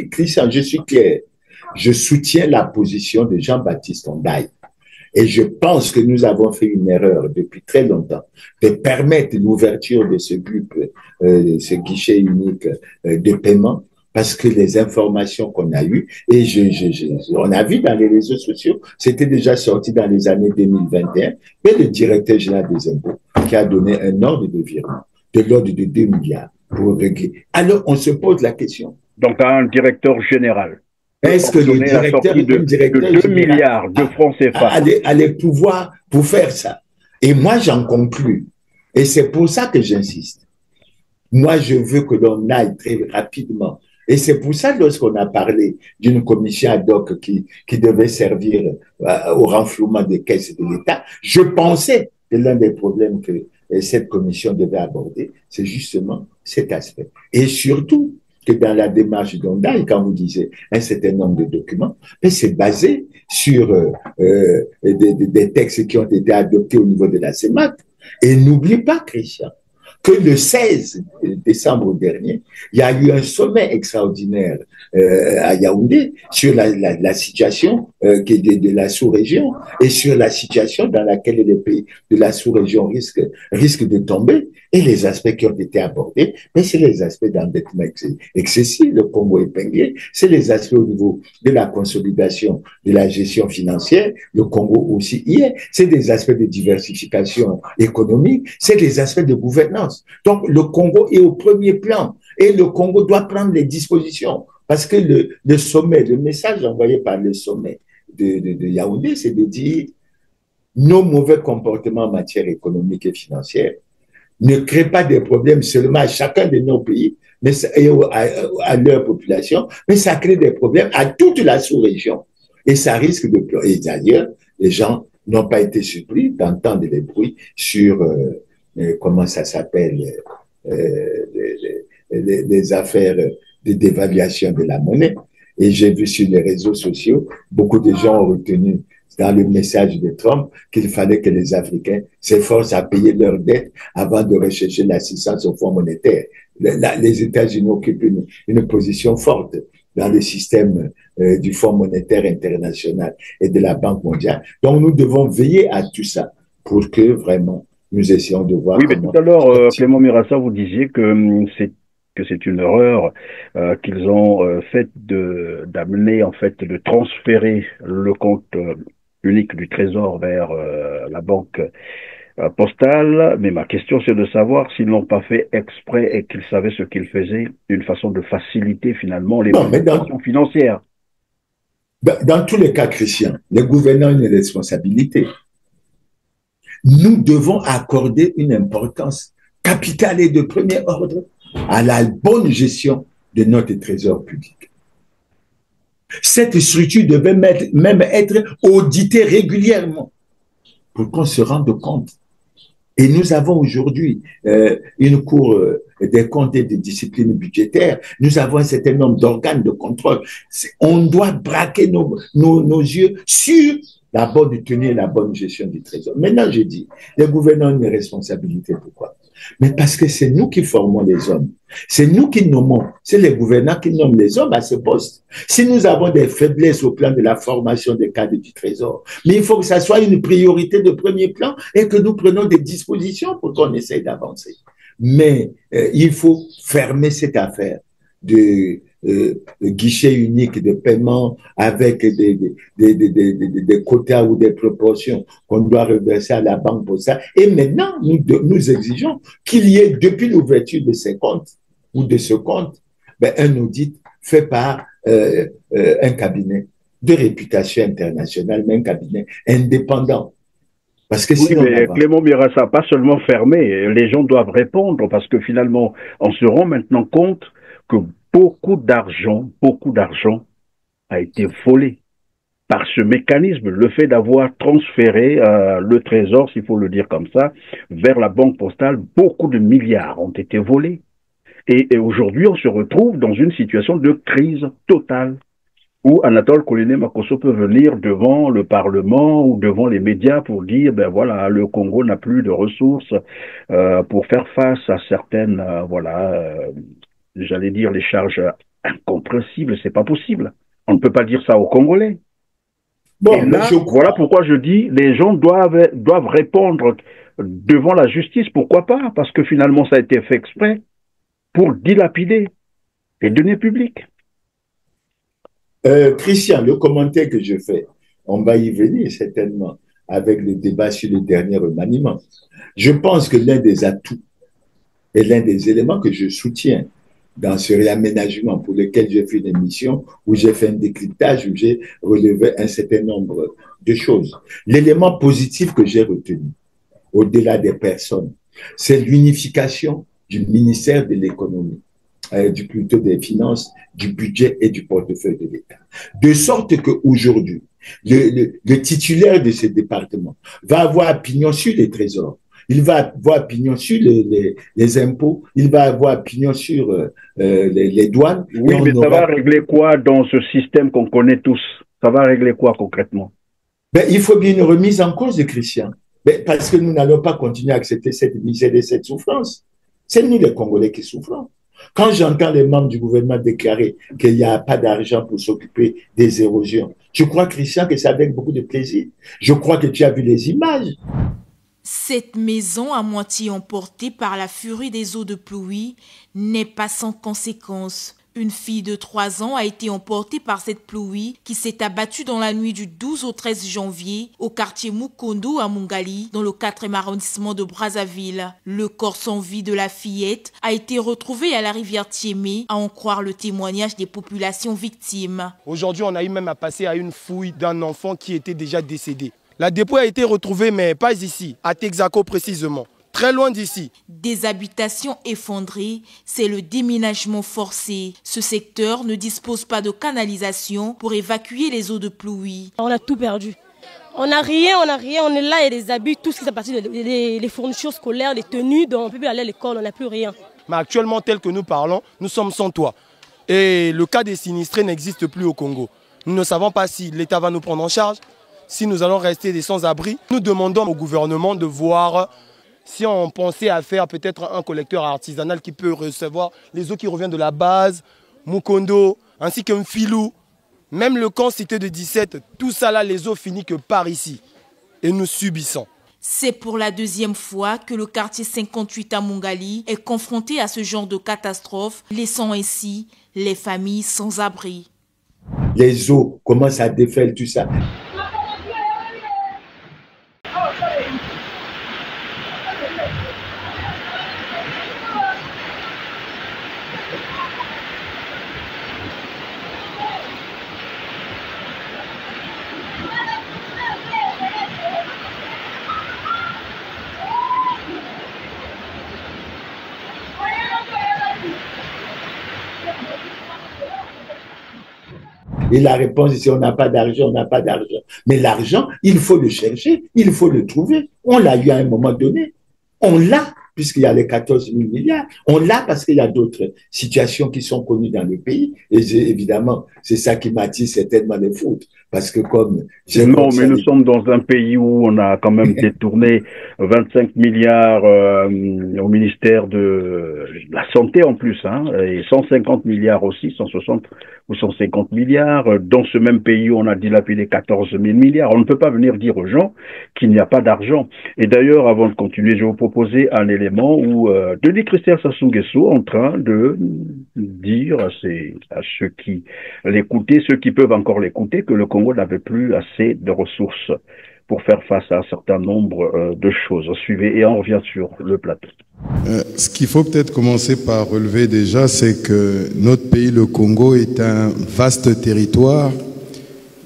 Christian, je suis clair. Je soutiens la position de Jean-Baptiste Ondaï. Et je pense que nous avons fait une erreur depuis très longtemps de permettre l'ouverture de ce groupe, ce guichet unique de paiement, parce que les informations qu'on a eues, et on a vu dans les réseaux sociaux, c'était déjà sorti dans les années 2021, mais le directeur général des impôts qui a donné un ordre de virement de l'ordre de 2 milliards pour régler. Alors, on se pose la question. Donc, un directeur général. Est-ce que le directeur de 2 milliards de francs CFA a les pouvoirs pour faire ça? Et moi, j'en conclus. Et c'est pour ça que j'insiste. Moi, je veux que l'on aille très rapidement. Et c'est pour ça, lorsqu'on a parlé d'une commission ad hoc qui devait servir au renflouement des caisses de l'État, je pensais que l'un des problèmes que cette commission devait aborder, c'est justement cet aspect. Et surtout, que dans la démarche d'Ondaï, quand vous disiez un certain nombre de documents, mais c'est basé sur des textes qui ont été adoptés au niveau de la CEMAC. Et n'oublie pas, Christian, que le 16 décembre dernier, il y a eu un sommet extraordinaire à Yaoundé sur la situation de la sous-région et sur la situation dans laquelle les pays de la sous-région risquent de tomber. Et les aspects qui ont été abordés, mais c'est les aspects d'endettement excessif, le Congo épinglé, c'est les aspects au niveau de la consolidation de la gestion financière, le Congo aussi y est, c'est des aspects de diversification économique, c'est des aspects de gouvernance. Donc le Congo est au premier plan et le Congo doit prendre les dispositions parce que le sommet, le message envoyé par le sommet de Yaoundé, c'est de dire nos mauvais comportements en matière économique et financière ne créent pas des problèmes seulement à chacun de nos pays, mais à leur population, mais ça crée des problèmes à toute la sous-région. Et ça risque de... Et d'ailleurs, les gens n'ont pas été surpris d'entendre les bruits sur, comment ça s'appelle, les affaires de dévaluation de la monnaie. Et j'ai vu sur les réseaux sociaux, beaucoup de gens ont retenu dans le message de Trump qu'il fallait que les Africains s'efforcent à payer leurs dettes avant de rechercher l'assistance au Fonds monétaire. Les États-Unis occupent une position forte dans le système du Fonds monétaire international et de la Banque mondiale. Donc, nous devons veiller à tout ça pour que vraiment nous essayons de voir. Oui, mais tout à l'heure, Clément Mirassa, vous disiez que c'est une erreur qu'ils ont faite d'amener, en fait, de transférer le compte unique du Trésor vers la banque postale. Mais ma question, c'est de savoir s'ils n'ont pas fait exprès et qu'ils savaient ce qu'ils faisaient, une façon de faciliter finalement les opérations financières. Dans tous les cas, Christian, les gouvernants ont une responsabilité. Nous devons accorder une importance capitale et de premier ordre à la bonne gestion de notre trésor public. Cette structure devait même être auditée régulièrement pour qu'on se rende compte. Et nous avons aujourd'hui une cour des comptes et des disciplines budgétaires. Nous avons un certain nombre d'organes de contrôle. On doit braquer nos yeux sur la bonne tenue et la bonne gestion du trésor. Maintenant, je dis, les gouvernants ont une responsabilité. Pourquoi? Mais parce que c'est nous qui formons les hommes. C'est nous qui nommons. C'est les gouvernants qui nomment les hommes à ce poste. Si nous avons des faiblesses au plan de la formation des cadres du trésor, mais il faut que ça soit une priorité de premier plan et que nous prenons des dispositions pour qu'on essaye d'avancer. Mais il faut fermer cette affaire de guichet unique de paiement avec des quotas ou des proportions qu'on doit reverser à la banque postale. Et maintenant, nous exigeons qu'il y ait, depuis l'ouverture de ces comptes ou de ce compte, ben, un audit fait par un cabinet de réputation internationale, mais un cabinet indépendant. Parce que oui, mais Clément Birassa, pas seulement fermé, les gens doivent répondre parce que finalement, on se rend maintenant compte que beaucoup d'argent a été volé par ce mécanisme, le fait d'avoir transféré le trésor, s'il faut le dire comme ça, vers la banque postale, beaucoup de milliards ont été volés. Et aujourd'hui, on se retrouve dans une situation de crise totale, où Anatole Koliné Makosso peut venir devant le Parlement ou devant les médias pour dire, ben voilà, le Congo n'a plus de ressources pour faire face à certaines, j'allais dire les charges incompréhensibles, c'est pas possible. On ne peut pas dire ça aux Congolais. Bon, et là, voilà pourquoi je dis, les gens doivent répondre devant la justice, pourquoi pas? Parce que finalement, ça a été fait exprès pour dilapider les données publiques. Christian, le commentaire que je fais, on va y venir certainement avec le débat sur le dernier remaniement. Je pense que l'un des atouts et l'un des éléments que je soutiens dans ce réaménagement pour lequel j'ai fait une émission, où j'ai fait un décryptage, où j'ai relevé un certain nombre de choses. L'élément positif que j'ai retenu, au-delà des personnes, c'est l'unification du ministère de l'économie, plutôt des finances, du budget et du portefeuille de l'État. De sorte qu'aujourd'hui, le titulaire de ce département va avoir pignon sur les trésors, il va avoir pignon sur les impôts, il va avoir pignon sur les douanes. Oui, mais ça va régler quoi dans ce système qu'on connaît tous? Ça va régler quoi concrètement? Ben, il faut bien une remise en cause de Christian. Ben, parce que nous n'allons pas continuer à accepter cette misère et cette souffrance. C'est nous les Congolais qui souffrons. Quand j'entends les membres du gouvernement déclarer qu'il n'y a pas d'argent pour s'occuper des érosions, je crois, Christian, que c'est avec beaucoup de plaisir. Je crois que tu as vu les images. Cette maison, à moitié emportée par la furie des eaux de pluie, n'est pas sans conséquences. Une fille de 3 ans a été emportée par cette pluie qui s'est abattue dans la nuit du 12 au 13 janvier au quartier Mukondo à Mungali, dans le 4e arrondissement de Brazzaville. Le corps sans vie de la fillette a été retrouvé à la rivière Tiémé, à en croire le témoignage des populations victimes. Aujourd'hui, on a eu même à passer à une fouille d'un enfant qui était déjà décédé. La dépouille a été retrouvée, mais pas ici, à Texaco précisément. Très loin d'ici. Des habitations effondrées, c'est le déménagement forcé. Ce secteur ne dispose pas de canalisation pour évacuer les eaux de pluie. On a tout perdu. On n'a rien, on est là, il y a des habits, tout ce qui est parti, les fournitures scolaires, les tenues, donc on ne peut plus aller à l'école, on n'a plus rien. Mais actuellement, tel que nous parlons, nous sommes sans toit. Et le cas des sinistrés n'existe plus au Congo. Nous ne savons pas si l'État va nous prendre en charge, si nous allons rester des sans-abri. Nous demandons au gouvernement de voir si on pensait à faire peut-être un collecteur artisanal qui peut recevoir les eaux qui reviennent de la base, Mukondo, ainsi qu'un filou. Même le camp cité de 17, tout ça là, les eaux finissent que par ici. Et nous subissons. C'est pour la 2e fois que le quartier 58 à Mungali est confronté à ce genre de catastrophe, laissant ainsi les familles sans abri. Les eaux commencent à défaire tout ça. Et la réponse, c'est on n'a pas d'argent, on n'a pas d'argent. Mais l'argent, il faut le chercher, il faut le trouver. On l'a eu à un moment donné. On l'a, puisqu'il y a les 14 000 milliards. On l'a parce qu'il y a d'autres situations qui sont connues dans le pays. Et évidemment, c'est ça qui m'attire certainement les foot. Parce que comme... Non, mais nous sommes dans un pays où on a quand même détourné 25 milliards au ministère de la Santé en plus, hein, et 150 milliards aussi, 160 ou 150 milliards. Dans ce même pays, on a dilapidé 14 000 milliards. On ne peut pas venir dire aux gens qu'il n'y a pas d'argent. Et d'ailleurs, avant de continuer, je vais vous proposer un élément où Denis Christian Sassou Nguesso est en train de dire à ceux qui l'écoutaient, ceux qui peuvent encore l'écouter, que le Congo n'avait plus assez de ressources pour faire face à un certain nombre de choses. Suivez et on revient sur le plateau. Ce qu'il faut peut-être commencer par relever déjà, c'est que notre pays, le Congo, est un vaste territoire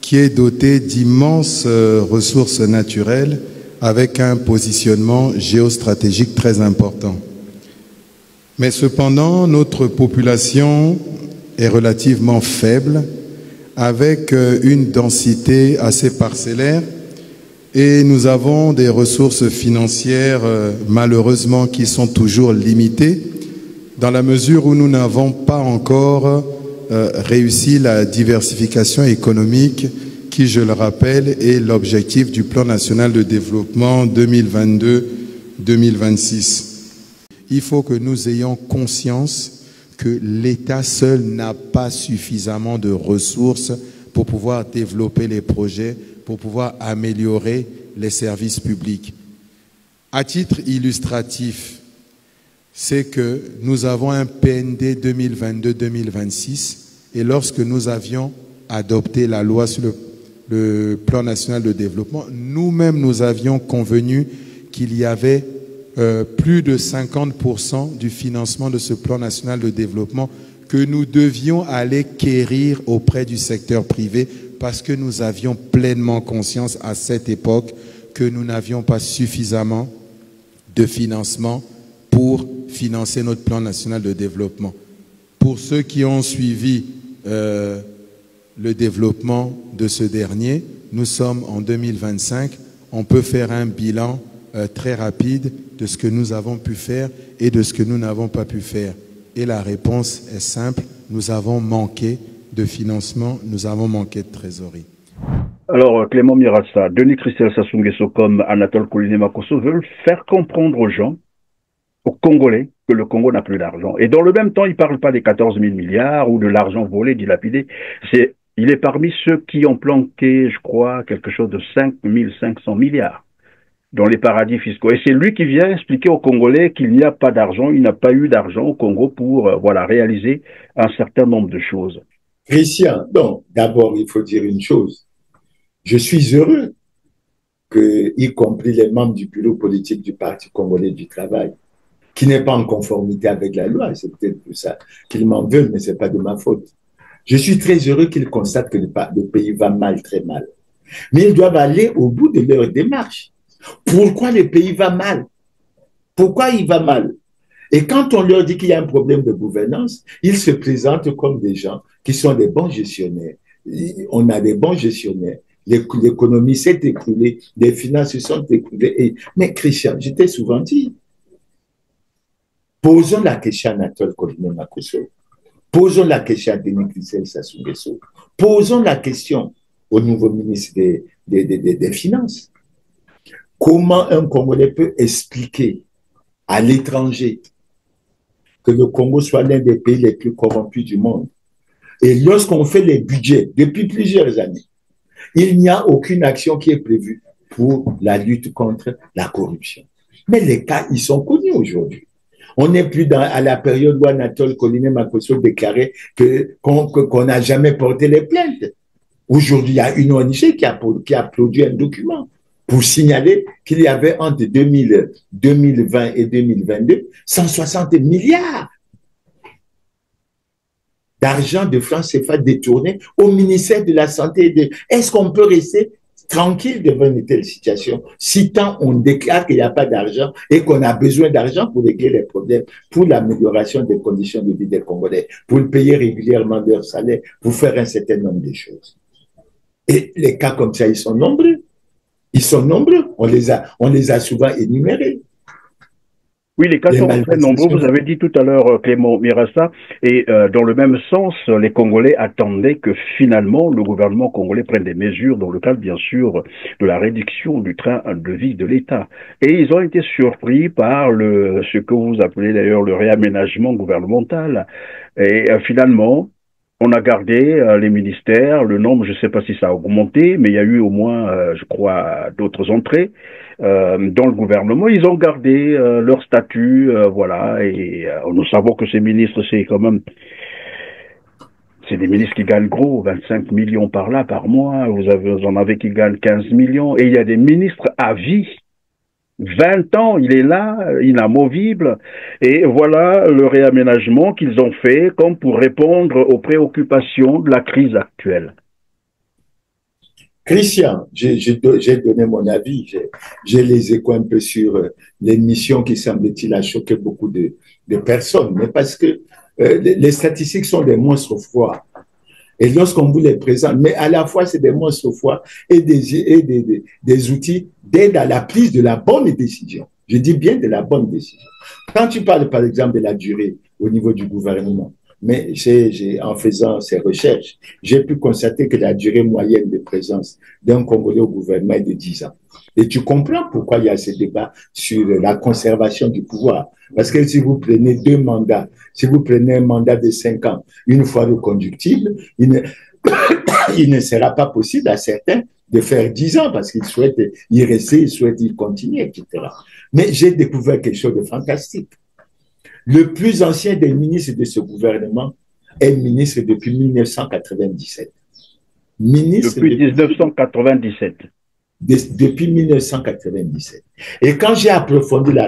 qui est doté d'immenses ressources naturelles avec un positionnement géostratégique très important. Mais cependant, notre population est relativement faible, avec une densité assez parcellaire, et nous avons des ressources financières malheureusement qui sont toujours limitées, dans la mesure où nous n'avons pas encore réussi la diversification économique qui, je le rappelle, est l'objectif du Plan national de développement 2022-2026. Il faut que nous ayons conscience que l'État seul n'a pas suffisamment de ressources pour pouvoir développer les projets, pour pouvoir améliorer les services publics. À titre illustratif, c'est que nous avons un PND 2022-2026 et lorsque nous avions adopté la loi sur le plan national de développement, nous-mêmes nous avions convenu qu'il y avait plus de 50% du financement de ce plan national de développement que nous devions aller quérir auprès du secteur privé parce que nous avions pleinement conscience à cette époque que nous n'avions pas suffisamment de financement pour financer notre plan national de développement. Pour ceux qui ont suivi le développement de ce dernier, nous sommes en 2025, on peut faire un bilan très rapide de ce que nous avons pu faire et de ce que nous n'avons pas pu faire. Et la réponse est simple, nous avons manqué de financement, nous avons manqué de trésorerie. Alors, Clément Mirassa, Denis Christian Sassou Nguesso comme Anatole Kouliné-Makosso veulent faire comprendre aux gens, aux Congolais, que le Congo n'a plus d'argent. Et dans le même temps, ils ne parlent pas des 14 000 milliards ou de l'argent volé, dilapidé. Il est parmi ceux qui ont planqué, je crois, quelque chose de 5 500 milliards dans les paradis fiscaux. Et c'est lui qui vient expliquer aux Congolais qu'il n'y a pas d'argent, il n'a pas eu d'argent au Congo pour réaliser un certain nombre de choses. Christian, donc, d'abord, il faut dire une chose. Je suis heureux que, y compris les membres du bureau politique du Parti congolais du travail, qui n'est pas en conformité avec la loi, c'est peut-être pour ça qu'ils m'en veulent, mais ce n'est pas de ma faute. Je suis très heureux qu'ils constatent que le pays va mal, très mal. Mais ils doivent aller au bout de leur démarche. Pourquoi le pays va mal? Pourquoi il va mal? Et quand on leur dit qu'il y a un problème de gouvernance, ils se présentent comme des gens qui sont des bons gestionnaires. On a des bons gestionnaires. L'économie s'est écroulée, les finances se sont écroulées. Mais Christian, je t'ai souvent dit, posons la question à Anatole Kouliné-Makosso, posons la question à Denis Christian Sassou Nguesso, posons la question au nouveau ministre des Finances. Comment un Congolais peut expliquer à l'étranger que le Congo soit l'un des pays les plus corrompus du monde? Et lorsqu'on fait les budgets depuis plusieurs années, il n'y a aucune action qui est prévue pour la lutte contre la corruption. Mais les cas, ils sont connus aujourd'hui. On n'est plus à la période où Anatole Kouliné-Makosso déclarait qu'on n'a jamais porté les plaintes. Aujourd'hui, il y a une ONG qui a produit un document pour signaler qu'il y avait entre 2020 et 2022 160 milliards d'argent de francs CFA détournés au ministère de la Santé. Est-ce qu'on peut rester tranquille devant une telle situation si tant on déclare qu'il n'y a pas d'argent et qu'on a besoin d'argent pour régler les problèmes, pour l'amélioration des conditions de vie des Congolais, pour payer régulièrement leur salaire, pour faire un certain nombre de choses? Et les cas comme ça, ils sont nombreux. Ils sont nombreux. On les a souvent énumérés. Oui, les cas sont très nombreux. Vous avez dit tout à l'heure, Clément Mirassa, et dans le même sens, les Congolais attendaient que finalement le gouvernement congolais prenne des mesures dans le cadre, bien sûr, de la réduction du train de vie de l'État. Et ils ont été surpris par ce que vous appelez d'ailleurs le réaménagement gouvernemental. Et finalement, On a gardé les ministères, le nombre, je ne sais pas si ça a augmenté, mais il y a eu au moins, je crois, d'autres entrées dans le gouvernement. Ils ont gardé leur statut, voilà, et nous savons que ces ministres, c'est quand même, c'est des ministres qui gagnent gros, 25 millions par là, par mois, vous en avez qui gagnent 15 millions, et il y a des ministres à vie. 20 ans, il est là, inamovible, et voilà le réaménagement qu'ils ont fait comme pour répondre aux préoccupations de la crise actuelle. Christian, j'ai donné mon avis, j'ai les échos un peu sur l'émission qui semble-t-il a choqué beaucoup de personnes, mais parce que les statistiques sont des monstres froids. Et lorsqu'on vous les présente, mais à la fois, c'est des monstres froids et des outils d'aide à la prise de la bonne décision. Je dis bien de la bonne décision. Quand tu parles, par exemple, de la durée au niveau du gouvernement, mais en faisant ces recherches, j'ai pu constater que la durée moyenne de présence d'un Congolais au gouvernement est de 10 ans. Et tu comprends pourquoi il y a ce débat sur la conservation du pouvoir. Parce que si vous prenez 2 mandats, si vous prenez un mandat de 5 ans, une fois reconductible, il ne sera pas possible à certains de faire 10 ans parce qu'ils souhaitent y rester, ils souhaitent y continuer, etc. Mais j'ai découvert quelque chose de fantastique. Le plus ancien des ministres de ce gouvernement est ministre depuis 1997. Depuis 1997. Depuis 1997. Et quand j'ai approfondi la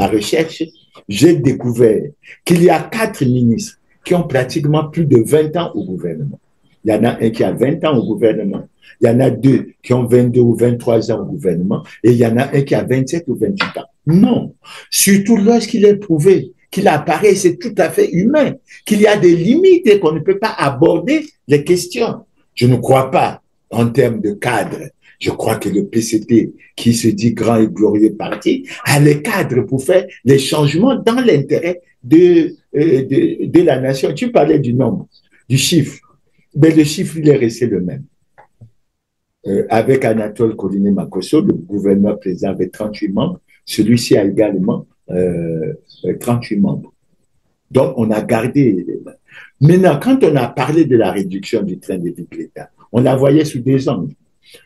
recherche, j'ai découvert qu'il y a 4 ministres qui ont pratiquement plus de 20 ans au gouvernement. Il y en a un qui a 20 ans au gouvernement. Il y en a 2 qui ont 22 ou 23 ans au gouvernement. Et il y en a un qui a 27 ou 28 ans. Non. Surtout lorsqu'il est prouvé qu'il apparaît, c'est tout à fait humain, qu'il y a des limites et qu'on ne peut pas aborder les questions. Je ne crois pas en termes de cadre. Je crois que le PCT, qui se dit grand et glorieux parti, a les cadres pour faire les changements dans l'intérêt de la nation. Tu parlais du nombre, du chiffre. Mais le chiffre, il est resté le même. Avec Anatole Koliné-Makosso, le gouverneur président avait 38 membres. Celui-ci a également 38 membres. Donc, on a gardé. Maintenant, quand on a parlé de la réduction du train de vie de l'État, on la voyait sous 2 angles.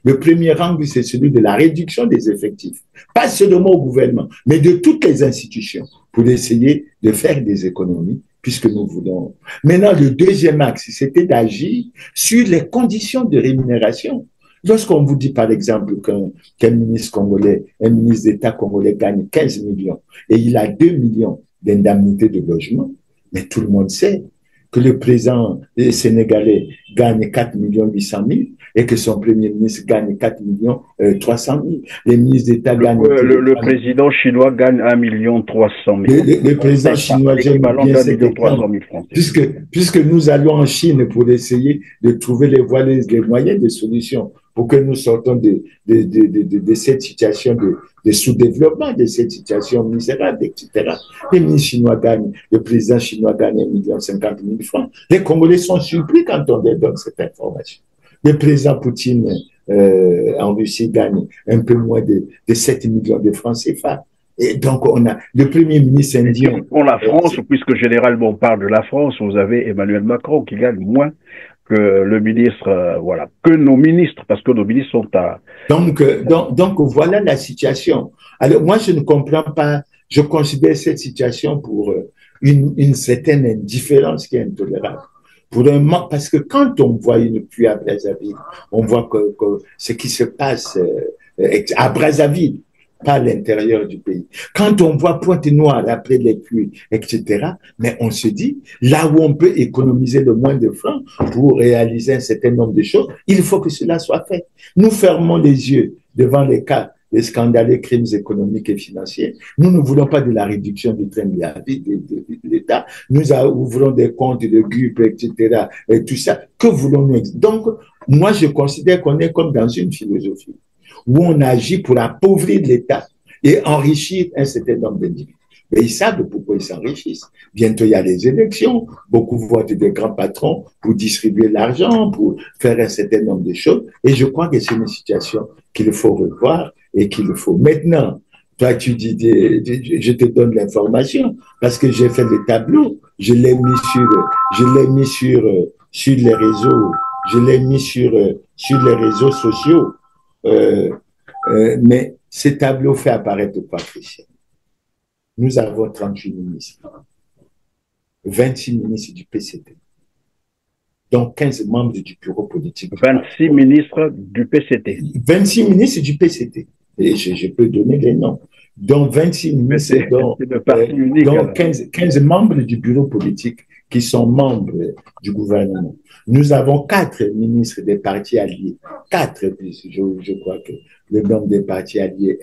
Le premier angle, c'est celui de la réduction des effectifs. Pas seulement au gouvernement, mais de toutes les institutions pour essayer de faire des économies, puisque nous voulons. Maintenant, le deuxième axe, c'était d'agir sur les conditions de rémunération. Lorsqu'on vous dit, par exemple, qu'un ministre congolais, un ministre d'État congolais gagne 15 millions et il a 2 millions d'indemnités de logement, mais tout le monde sait que le président sénégalais gagne 4 800 000 et que son premier ministre gagne 4 300 000. Les ministres d'État gagnent... Le président chinois gagne 1 300 000. Le président chinois gagne bien cet exemple, puisque nous allons en Chine pour essayer de trouver les moyens de solution pour que nous sortons de cette situation de sous-développement, de cette situation misérable, etc. Les ministres chinois gagnent, le président chinois gagne 1 50 000 francs. Les Congolais sont surpris quand on leur donne cette information. Le président Poutine en Russie gagne un peu moins de 7 millions de francs CFA. Et donc, on a le premier ministre indien. Pour la France, puisque généralement on parle de la France, vous avez Emmanuel Macron qui gagne moins que le ministre, voilà, que nos ministres, parce que nos ministres sont à... Donc voilà la situation. Alors, moi, je ne comprends pas, je considère cette situation pour une certaine indifférence qui est intolérable. Parce que quand on voit une pluie à Brazzaville, on voit que ce qui se passe à Brazzaville, pas à l'intérieur du pays. Quand on voit Pointe-Noire après les pluies, etc., mais on se dit, là où on peut économiser le moins de francs pour réaliser un certain nombre de choses, il faut que cela soit fait. Nous fermons les yeux devant les cas des scandaleux crimes économiques et financiers. Nous ne voulons pas de la réduction du train de la vie de l'État. Nous ouvrons des comptes de GUP, etc., et tout ça. Que voulons-nous? Donc, moi, je considère qu'on est comme dans une philosophie où on agit pour appauvrir l'État et enrichir un certain nombre d'individus. Mais ils savent pourquoi ils s'enrichissent. Bientôt, il y a les élections. Beaucoup votent des grands patrons pour distribuer l'argent, pour faire un certain nombre de choses. Et je crois que c'est une situation qu'il faut revoir et qu'il faut. Maintenant, Toi, tu dis, je te donne l'information parce que j'ai fait le tableau, je l'ai mis sur les réseaux, je l'ai mis sur les réseaux sociaux. Mais ce tableau fait apparaître quoi, Christian? Nous avons 38 ministres, 26 ministres du PCT, donc 15 membres du bureau politique. 26 ministres du PCT. 26 ministres du PCT. Et je peux donner les noms. Donc 26 ministres, donc 15 membres du bureau politique qui sont membres du gouvernement. Nous avons 4 ministres des partis alliés. 4, je crois que le nombre des partis alliés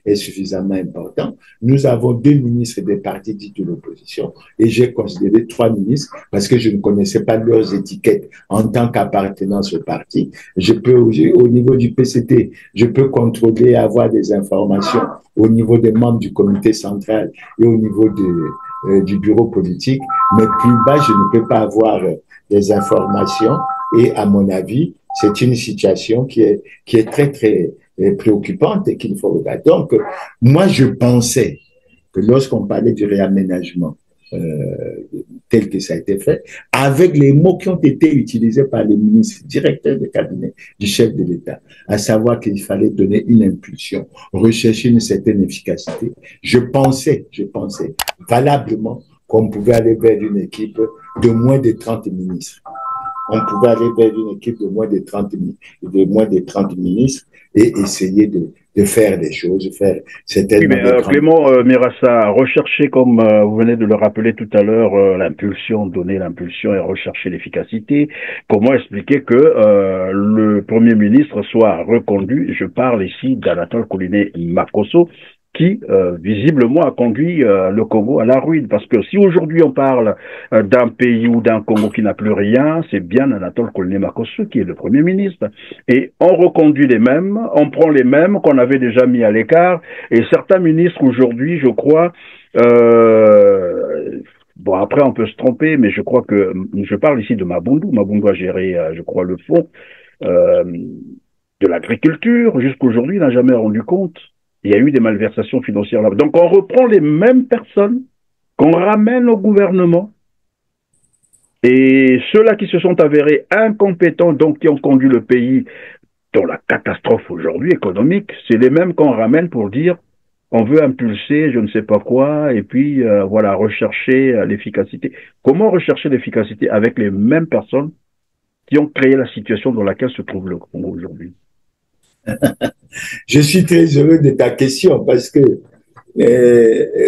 est suffisamment important. Nous avons 2 ministres des partis dits de l'opposition et j'ai considéré 3 ministres parce que je ne connaissais pas leurs étiquettes en tant qu'appartenance au parti. Au niveau du PCT, je peux contrôler et avoir des informations au niveau des membres du comité central et au niveau du bureau politique, mais plus bas, je ne peux pas avoir des informations et à mon avis, c'est une situation qui est très, très préoccupante et qu'il faut regarder. Donc, moi, je pensais que lorsqu'on parlait du réaménagement tel que ça a été fait, avec les mots qui ont été utilisés par les ministres, directeurs de cabinet du chef de l'État, à savoir qu'il fallait donner une impulsion, rechercher une certaine efficacité, je pensais valablement qu'on pouvait aller vers une équipe de moins de 30 ministres. On pouvait aller vers une équipe de moins de 30 ministres et essayer de faire des choses, faire certaines... Oui, mais Clément Mirassa, rechercher, comme vous venez de le rappeler tout à l'heure, l'impulsion, donner l'impulsion et rechercher l'efficacité. Comment expliquer que le Premier ministre soit reconduit? Je parle ici d'Anatole Koliné Makosso, qui visiblement a conduit le Congo à la ruine. Parce que si aujourd'hui on parle d'un pays ou d'un Congo qui n'a plus rien, c'est bien Anatole Koliné Makosso qui est le Premier ministre. Et on reconduit les mêmes, on prend les mêmes qu'on avait déjà mis à l'écart, et certains ministres aujourd'hui, je crois, bon après on peut se tromper, mais je crois que, je parle ici de Mabundu. Mabundu a géré, je crois, le fonds de l'agriculture, jusqu'aujourd'hui il n'a jamais rendu compte. Il y a eu des malversations financières là. Donc on reprend les mêmes personnes qu'on ramène au gouvernement et ceux-là qui se sont avérés incompétents, donc qui ont conduit le pays dans la catastrophe aujourd'hui économique, c'est les mêmes qu'on ramène pour dire on veut impulser je ne sais pas quoi et puis voilà, rechercher l'efficacité. Comment rechercher l'efficacité avec les mêmes personnes qui ont créé la situation dans laquelle se trouve le Congo aujourd'hui? Je suis très heureux de ta question parce que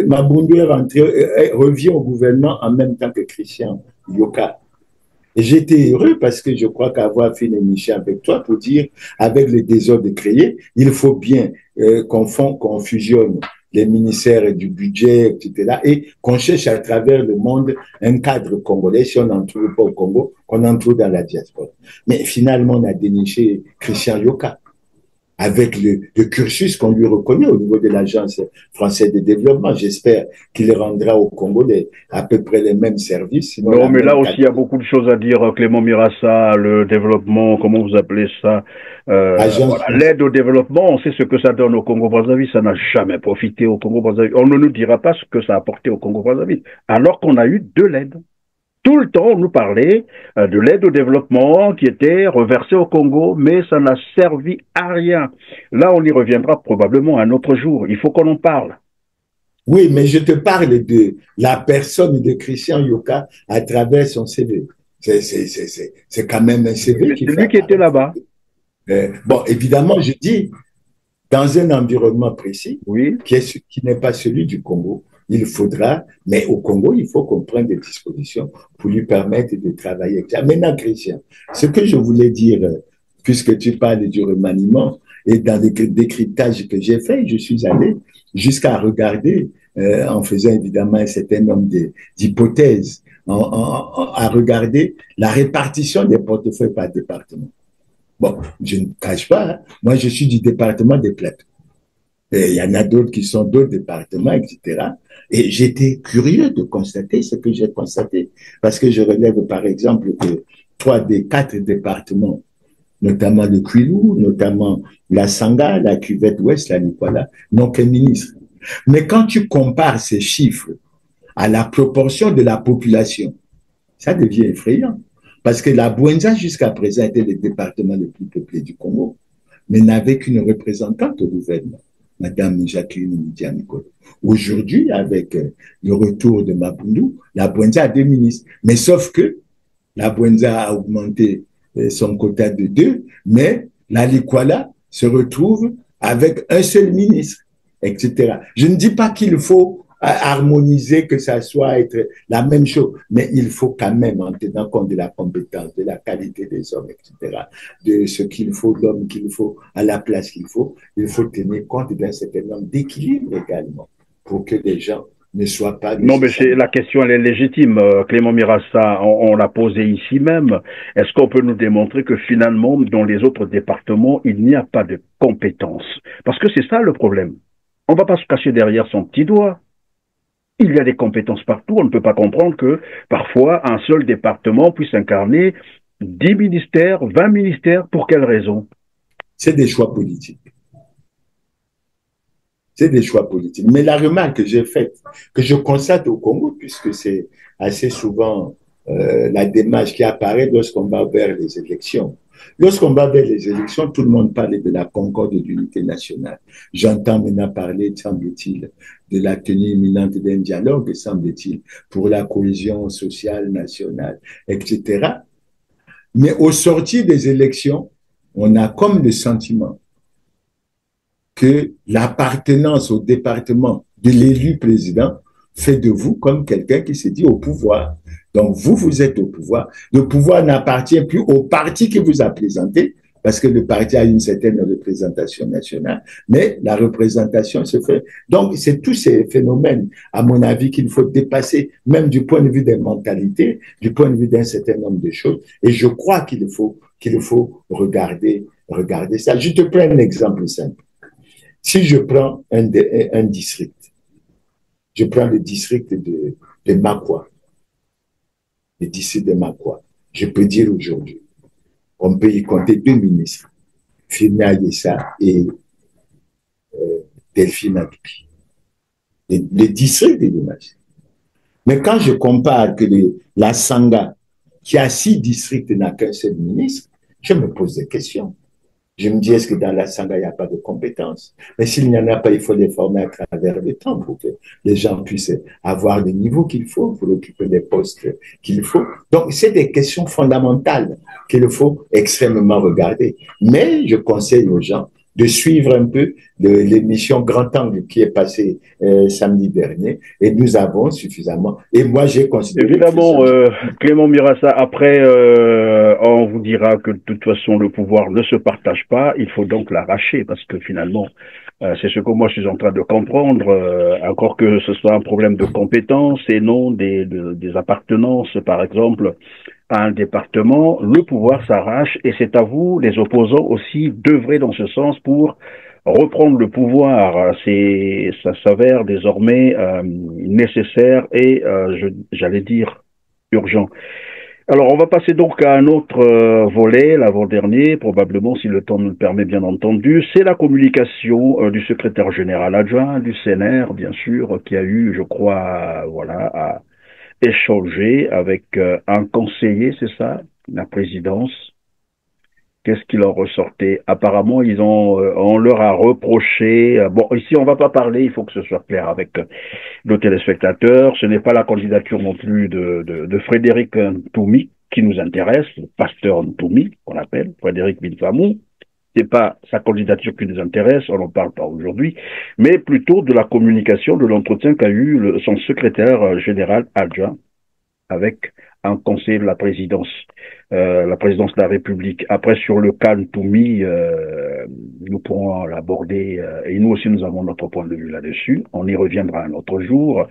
Mabundu revient au gouvernement en même temps que Christian Yoka. Et j'étais heureux parce que je crois qu'avoir fait une émission avec toi pour dire, avec le désordre créé, il faut bien qu'on fusionne les ministères du budget, etc. et qu'on cherche à travers le monde un cadre congolais, si on n'en trouve pas au Congo, qu'on en trouve dans la diaspora. Mais finalement, on a déniché Christian Yoka, avec le cursus qu'on lui reconnaît au niveau de l'Agence française de développement. J'espère qu'il rendra au Congo à peu près les mêmes services. Non, mais là aussi, il y a beaucoup de choses à dire, Clément Mirassa, le développement, comment vous appelez ça, voilà, l'aide au développement, on sait ce que ça donne au Congo-Brazzaville, ça n'a jamais profité au Congo-Brazzaville. On ne nous dira pas ce que ça a apporté au Congo-Brazzaville, alors qu'on a eu de l'aide. Tout le temps, on nous parlait de l'aide au développement qui était reversée au Congo, mais ça n'a servi à rien. Là, on y reviendra probablement un autre jour. Il faut qu'on en parle. Oui, mais je te parle de la personne de Christian Yoka à travers son CV. C'est quand même un CV qui fait... C'est lui qui était là-bas. Bon, évidemment, je dis, dans un environnement précis, oui, qui n'est pas celui du Congo, il faudra, mais au Congo, il faut qu'on prenne des dispositions pour lui permettre de travailler. Maintenant, Christian, ce que je voulais dire, puisque tu parles du remaniement, et dans le décryptage que j'ai fait, je suis allé jusqu'à regarder, en faisant évidemment un certain nombre d'hypothèses, à regarder la répartition des portefeuilles par département. Bon, je ne cache pas, hein, moi je suis du département des Plateaux. Et il y en a d'autres qui sont d'autres départements, etc. Et j'étais curieux de constater ce que j'ai constaté. Parce que je relève, par exemple, que 3 des 4 départements notamment le Kwilu, notamment la Sanga, la cuvette ouest, la Likwala, n'ont qu'un ministre. Mais quand tu compares ces chiffres à la proportion de la population, ça devient effrayant. Parce que la Bwenza, jusqu'à présent, était le département le plus peuplé du Congo, mais n'avait qu'une représentante au gouvernement, Madame Jacqueline Ndianikolo. Aujourd'hui, avec le retour de Mabundu, la Bwenza a 2 ministres. Mais sauf que la Bwenza a augmenté son quota de 2, mais la Likwala se retrouve avec un seul ministre, etc. Je ne dis pas qu'il faut harmoniser, que ça soit être la même chose, mais il faut quand même, en tenant compte de la compétence, de la qualité des hommes, etc., de ce qu'il faut, l'homme qu'il faut, à la place qu'il faut, il faut tenir compte d'un certain nombre d'équilibres également, pour que les gens ne soient pas... Non, mais la question, elle est légitime. Clément Mirassa, on l'a posée ici même. Est-ce qu'on peut nous démontrer que finalement, dans les autres départements, il n'y a pas de compétences? Parce que c'est ça le problème. On ne va pas se cacher derrière son petit doigt. Il y a des compétences partout. On ne peut pas comprendre que parfois un seul département puisse incarner 10 ministères, 20 ministères. Pour quelles raisons? C'est des choix politiques. C'est des choix politiques. Mais la remarque que j'ai faite, que je constate au Congo, puisque c'est assez souvent la démarche qui apparaît lorsqu'on va vers les élections. Lorsqu'on va vers les élections, tout le monde parle de la concorde et de l'unité nationale. J'entends maintenant parler, semble-t-il, de la tenue imminente d'un dialogue, semble-t-il, pour la cohésion sociale nationale, etc. Mais au sortir des élections, on a comme le sentiment que l'appartenance au département de l'élu président fait de vous comme quelqu'un qui se dit au pouvoir. Donc, vous êtes au pouvoir. Le pouvoir n'appartient plus au parti qui vous a présenté, parce que le parti a une certaine représentation nationale, mais la représentation se fait. Donc, c'est tous ces phénomènes, à mon avis, qu'il faut dépasser, même du point de vue des mentalités, du point de vue d'un certain nombre de choses. Et je crois qu'il faut regarder ça. Je te prends un exemple simple. Si je prends un district, je prends le district de Makwa, le district de Makwa, je peux dire aujourd'hui, on peut y compter 2 ministres, Firmin Ayessa et Delphine Adupi. Le district de l'image. Mais quand je compare que la Sanga, qui a 6 districts, n'a qu'un seul ministre, je me pose des questions. Je me dis, est-ce que dans la Sanga, il n'y a pas de compétences? Mais s'il n'y en a pas, il faut les former à travers le temps pour que les gens puissent avoir le niveau qu'il faut pour occuper les postes qu'il faut. Donc, c'est des questions fondamentales qu'il faut extrêmement regarder. Mais je conseille aux gens de suivre un peu l'émission Grand Angle qui est passée samedi dernier, et nous avons suffisamment, et moi j'ai considéré... Évidemment, Clément Mirassa, après on vous dira que de toute façon le pouvoir ne se partage pas, il faut donc l'arracher, parce que finalement, c'est ce que moi je suis en train de comprendre, encore que ce soit un problème de compétences et non des appartenances, par exemple, à un département, le pouvoir s'arrache et c'est à vous, les opposants aussi, d'œuvrer dans ce sens pour reprendre le pouvoir. Ça s'avère désormais nécessaire et, j'allais dire, urgent. Alors, on va passer donc à un autre volet, l'avant-dernier, probablement, si le temps nous le permet, bien entendu. C'est la communication du secrétaire général adjoint du CNR, bien sûr, qui a eu, je crois, voilà, à échanger avec un conseiller, c'est ça, la présidence. Qu'est-ce qu'il en ressortait? Apparemment, on leur a reproché. Bon, ici, on va pas parler. Il faut que ce soit clair avec nos téléspectateurs. Ce n'est pas la candidature non plus de Frédéric Ntoumi qui nous intéresse, le pasteur Ntoumi, qu'on appelle Frédéric Binfamou. C'est pas sa candidature qui nous intéresse, on n'en parle pas aujourd'hui, mais plutôt de la communication, de l'entretien qu'a eu son secrétaire général adjoint avec un conseiller de la présidence de la République. Après, sur le cas Ntoumi, nous pourrons l'aborder, et nous aussi nous avons notre point de vue là-dessus. On y reviendra un autre jour.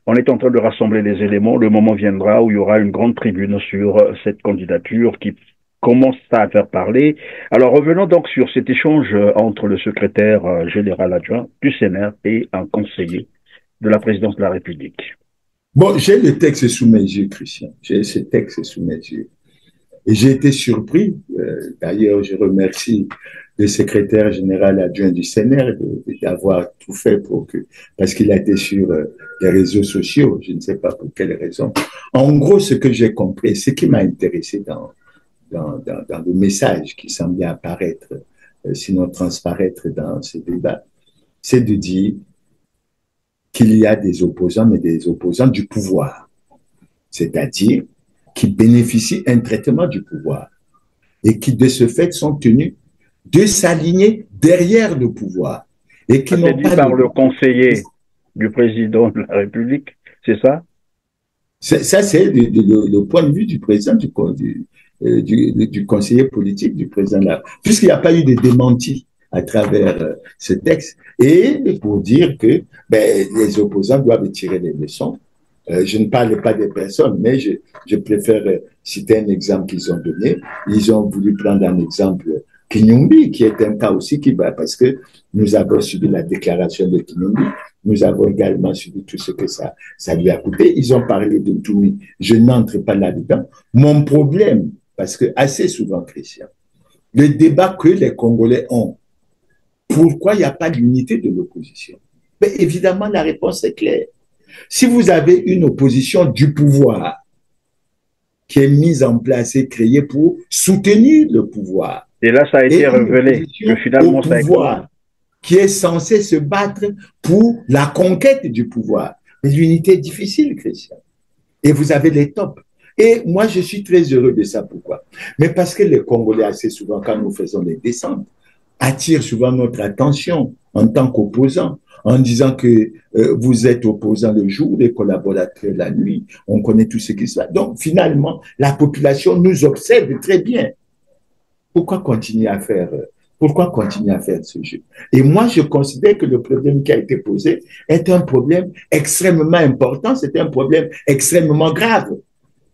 On est en train de rassembler les éléments. Le moment viendra où il y aura une grande tribune sur cette candidature qui commence à faire parler. Alors revenons donc sur cet échange entre le secrétaire général adjoint du CNR et un conseiller de la présidence de la République. Bon, j'ai le texte sous mes yeux, Christian. J'ai ce texte sous mes yeux. Et j'ai été surpris, d'ailleurs je remercie le secrétaire général adjoint du CNR d'avoir tout fait pour que, parce qu'il a été sur les réseaux sociaux, je ne sais pas pour quelle raison. En gros, ce que j'ai compris, ce qui m'a intéressé dans le message qui semblait apparaître, sinon transparaître dans ce débat, c'est de dire qu'il y a des opposants, mais des opposants du pouvoir, c'est-à-dire qui bénéficient un traitement du pouvoir et qui, de ce fait, sont tenus de s'aligner derrière le pouvoir. Et qui n'ont pas par le conseiller du président de la République, c'est ça? Ça, c'est le point de vue du président, du conseiller politique du président de la République, puisqu'il n'y a pas eu de démenti à travers ce texte, et pour dire que les opposants doivent tirer les leçons. Je ne parle pas des personnes, mais je préfère citer un exemple qu'ils ont donné. Ils ont voulu prendre un exemple Kinyumbi, qui est un cas aussi qui va, parce que nous avons subi la déclaration de Kinyumbi, nous avons également subi tout ce que ça lui a coûté. Ils ont parlé de Toumi, je n'entre pas là-dedans. Mon problème, parce que assez souvent, Christian, le débat que les Congolais ont, pourquoi il n'y a pas d'unité de l'opposition? Mais évidemment, la réponse est claire. Si vous avez une opposition du pouvoir qui est mise en place et créée pour soutenir le pouvoir, et là, ça a été révélé que finalement, ça pouvoir qui est censé se battre pour la conquête du pouvoir. Mais l'unité est difficile, Christian. Et vous avez les tops. Et moi, je suis très heureux de ça. Pourquoi? Mais parce que les Congolais, assez souvent, quand nous faisons les descentes, attirent souvent notre attention en tant qu'opposants, en disant que vous êtes opposants le jour, les collaborateurs la nuit, on connaît tout ce qui se passe. Donc, finalement, la population nous observe très bien. Pourquoi continuer à faire ce jeu? Et moi, je considère que le problème qui a été posé est un problème extrêmement important, c'est un problème extrêmement grave.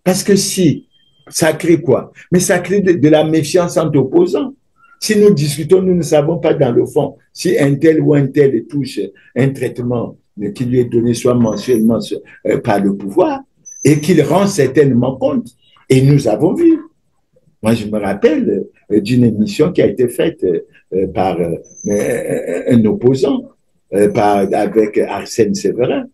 Parce que si, ça crée quoi? Mais ça crée de la méfiance entre opposants. Si nous discutons, nous ne savons pas dans le fond si un tel ou un tel touche un traitement qui lui est donné soit mensuellement par le pouvoir et qu'il rend certainement compte. Et nous avons vu. Moi, je me rappelle d'une émission qui a été faite par un opposant, avec Arsène Séverin,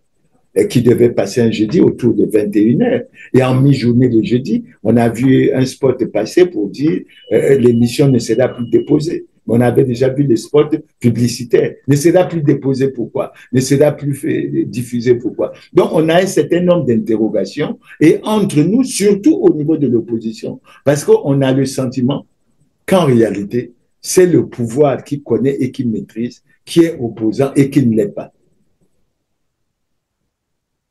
qui devait passer un jeudi autour de 21h. Et en mi-journée de jeudi, on a vu un spot passer pour dire l'émission ne sera plus déposée. On avait déjà vu les spots publicitaires. Ne sera plus déposé, pourquoi? Ne sera plus diffusé, pourquoi? Donc, on a un certain nombre d'interrogations et entre nous, surtout au niveau de l'opposition, parce qu'on a le sentiment qu'en réalité, c'est le pouvoir qui connaît et qui maîtrise, qui est opposant et qui ne l'est pas.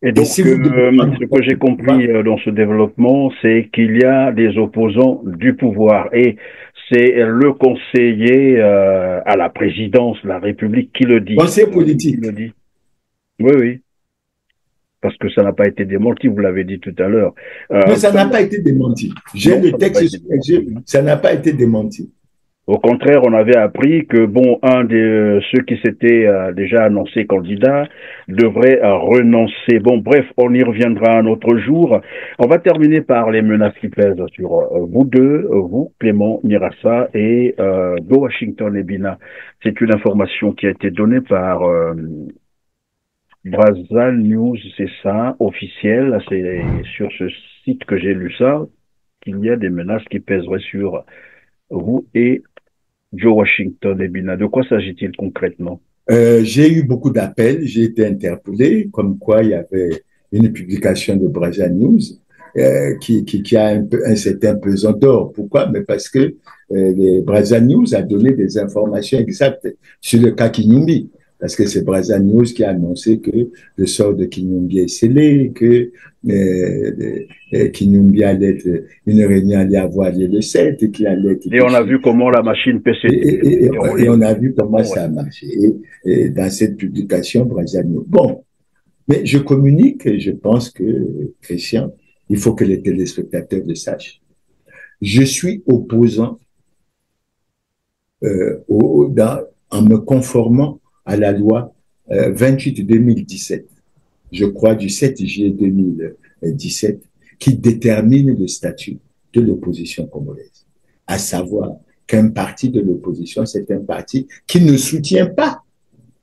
Et donc, ce que j'ai compris dans ce développement, c'est qu'il y a des opposants du pouvoir. Et c'est le conseiller à la présidence de la République qui le dit. Conseiller politique. Qui le dit. Oui, oui. Parce que ça n'a pas été démenti, vous l'avez dit tout à l'heure. Mais ça n'a pas été démenti. J'ai le texte, ça n'a pas été démenti. Au contraire, on avait appris que, bon, un de ceux qui s'étaient déjà annoncé candidat devrait renoncer. Bon, bref, on y reviendra un autre jour. On va terminer par les menaces qui pèsent sur vous deux, vous, Clément Nyirassa et Go Washington Ebina. C'est une information qui a été donnée par Brazza News, c'est ça, officiel. C'est sur ce site que j'ai lu ça, qu'il y a des menaces qui pèseraient sur vous et Joe Washington Ebina. De quoi s'agit-il concrètement? J'ai eu beaucoup d'appels, j'ai été interpellé, comme quoi il y avait une publication de Brazza News qui a un certain pesant d'or. Pourquoi? Mais parce que Brazza News a donné des informations exactes sur le cas Kinyumbi. Parce que c'est Brazza News qui a annoncé que le sort de Kinyumbi est scellé, que Kinyumbi allait être, une réunion allait avoir lieu le 7, et qu'il allait être... Et on a vu comment la machine PC... Et on a vu comment ça a marché. Et dans cette publication, Brazza News... Bon, mais je communique et je pense que, Christian, il faut que les téléspectateurs le sachent. Je suis opposant en me conformant à la loi 28-2017, je crois du 7 juillet 2017, qui détermine le statut de l'opposition congolaise. À savoir qu'un parti de l'opposition, c'est un parti qui ne soutient pas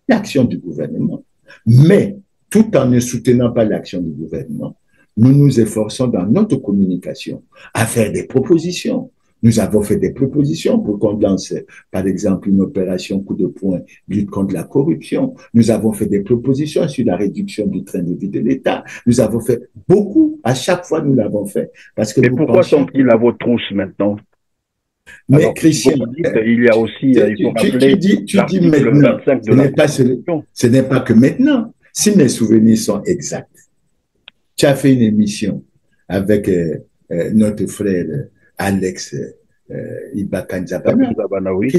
l'action du gouvernement. Mais tout en ne soutenant pas l'action du gouvernement, nous nous efforçons dans notre communication à faire des propositions. Nous avons fait des propositions pour qu'on lance, par exemple, une opération coup de poing, lutte contre la corruption. Nous avons fait des propositions sur la réduction du train de vie de l'État. Nous avons fait beaucoup. À chaque fois, nous l'avons fait. Parce que mais pourquoi sont-ils à vos trousses maintenant? Mais alors, Christian, il y a aussi, il faut rappeler, tu dis maintenant, ce n'est pas que maintenant. Si mes souvenirs sont exacts, tu as fait une émission avec notre frère Alex Ibakanzabana. Oui.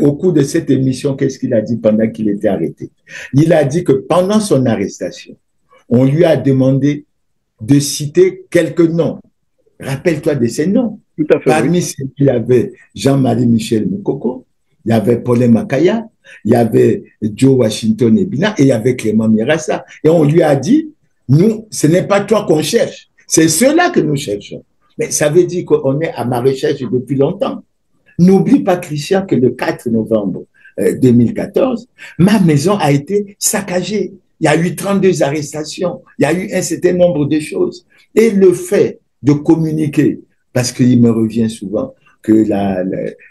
Au cours de cette émission, qu'est-ce qu'il a dit pendant qu'il était arrêté? Il a dit que pendant son arrestation, on lui a demandé de citer quelques noms. Rappelle-toi de ces noms. Parmi ceux qu'il y avait Jean-Marie Michel Moukoko, il y avait Paulin Makaya, il y avait Joe Washington Ebina et il y avait Clément Mirassa. Et on lui a dit, nous, ce n'est pas toi qu'on cherche, c'est ceux-là que nous cherchons. Mais ça veut dire qu'on est à ma recherche depuis longtemps. N'oublie pas, Christian, que le 4 novembre 2014, ma maison a été saccagée. Il y a eu 32 arrestations, il y a eu un certain nombre de choses. Et le fait de communiquer, parce qu'il me revient souvent que